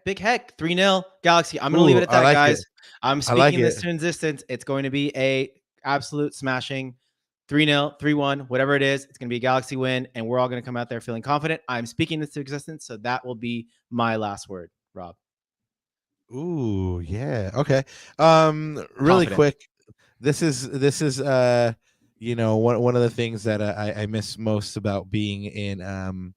big heck, 3-0 Galaxy. I'm going to leave it at that, guys. I'm speaking this to existence. It's going to be a absolute smashing 3-0, 3-1, whatever it is. It's going to be a Galaxy win, and we're all going to come out there feeling confident. I'm speaking this to existence, so that will be my last word, Rob. Ooh, yeah. Okay. Really quick. This is you know, one of the things that I miss most about being in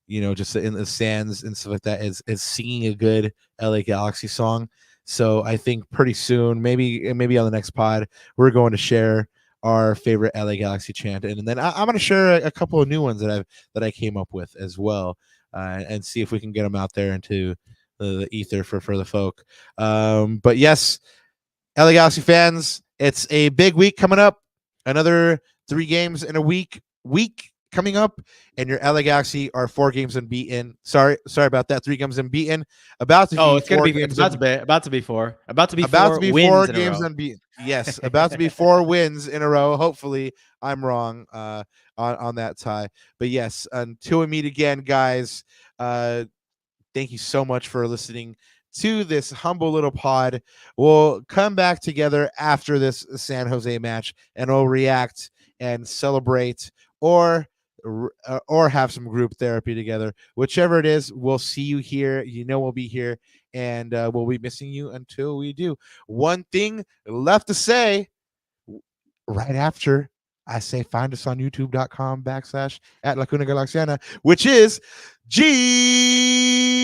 you know, just in the stands and stuff like that is singing a good LA Galaxy song. So I think pretty soon, maybe on the next pod, we're going to share our favorite LA Galaxy chant, and then I'm going to share a couple of new ones that I came up with as well, and see if we can get them out there into the ether for the folk. But yes, LA Galaxy fans, it's a big week coming up. Another 3 games in a week coming up, and your LA Galaxy are 4 games unbeaten. Sorry about that. 3 games unbeaten. About to be it's gonna 4 be games. about to be 4 4 wins in a games row. unbeaten. Yes, about to be 4 wins in a row. Hopefully, I'm wrong on that tie. But yes, until we meet again, guys. Thank you so much for listening to this humble little pod. We'll come back together after this San Jose match, and we'll react and celebrate, or have some group therapy together. Whichever it is, we'll see you here. You know we'll be here, and we'll be missing you until we do. One thing left to say right after I say find us on youtube.com/@Lacuna Galaxiana, which is G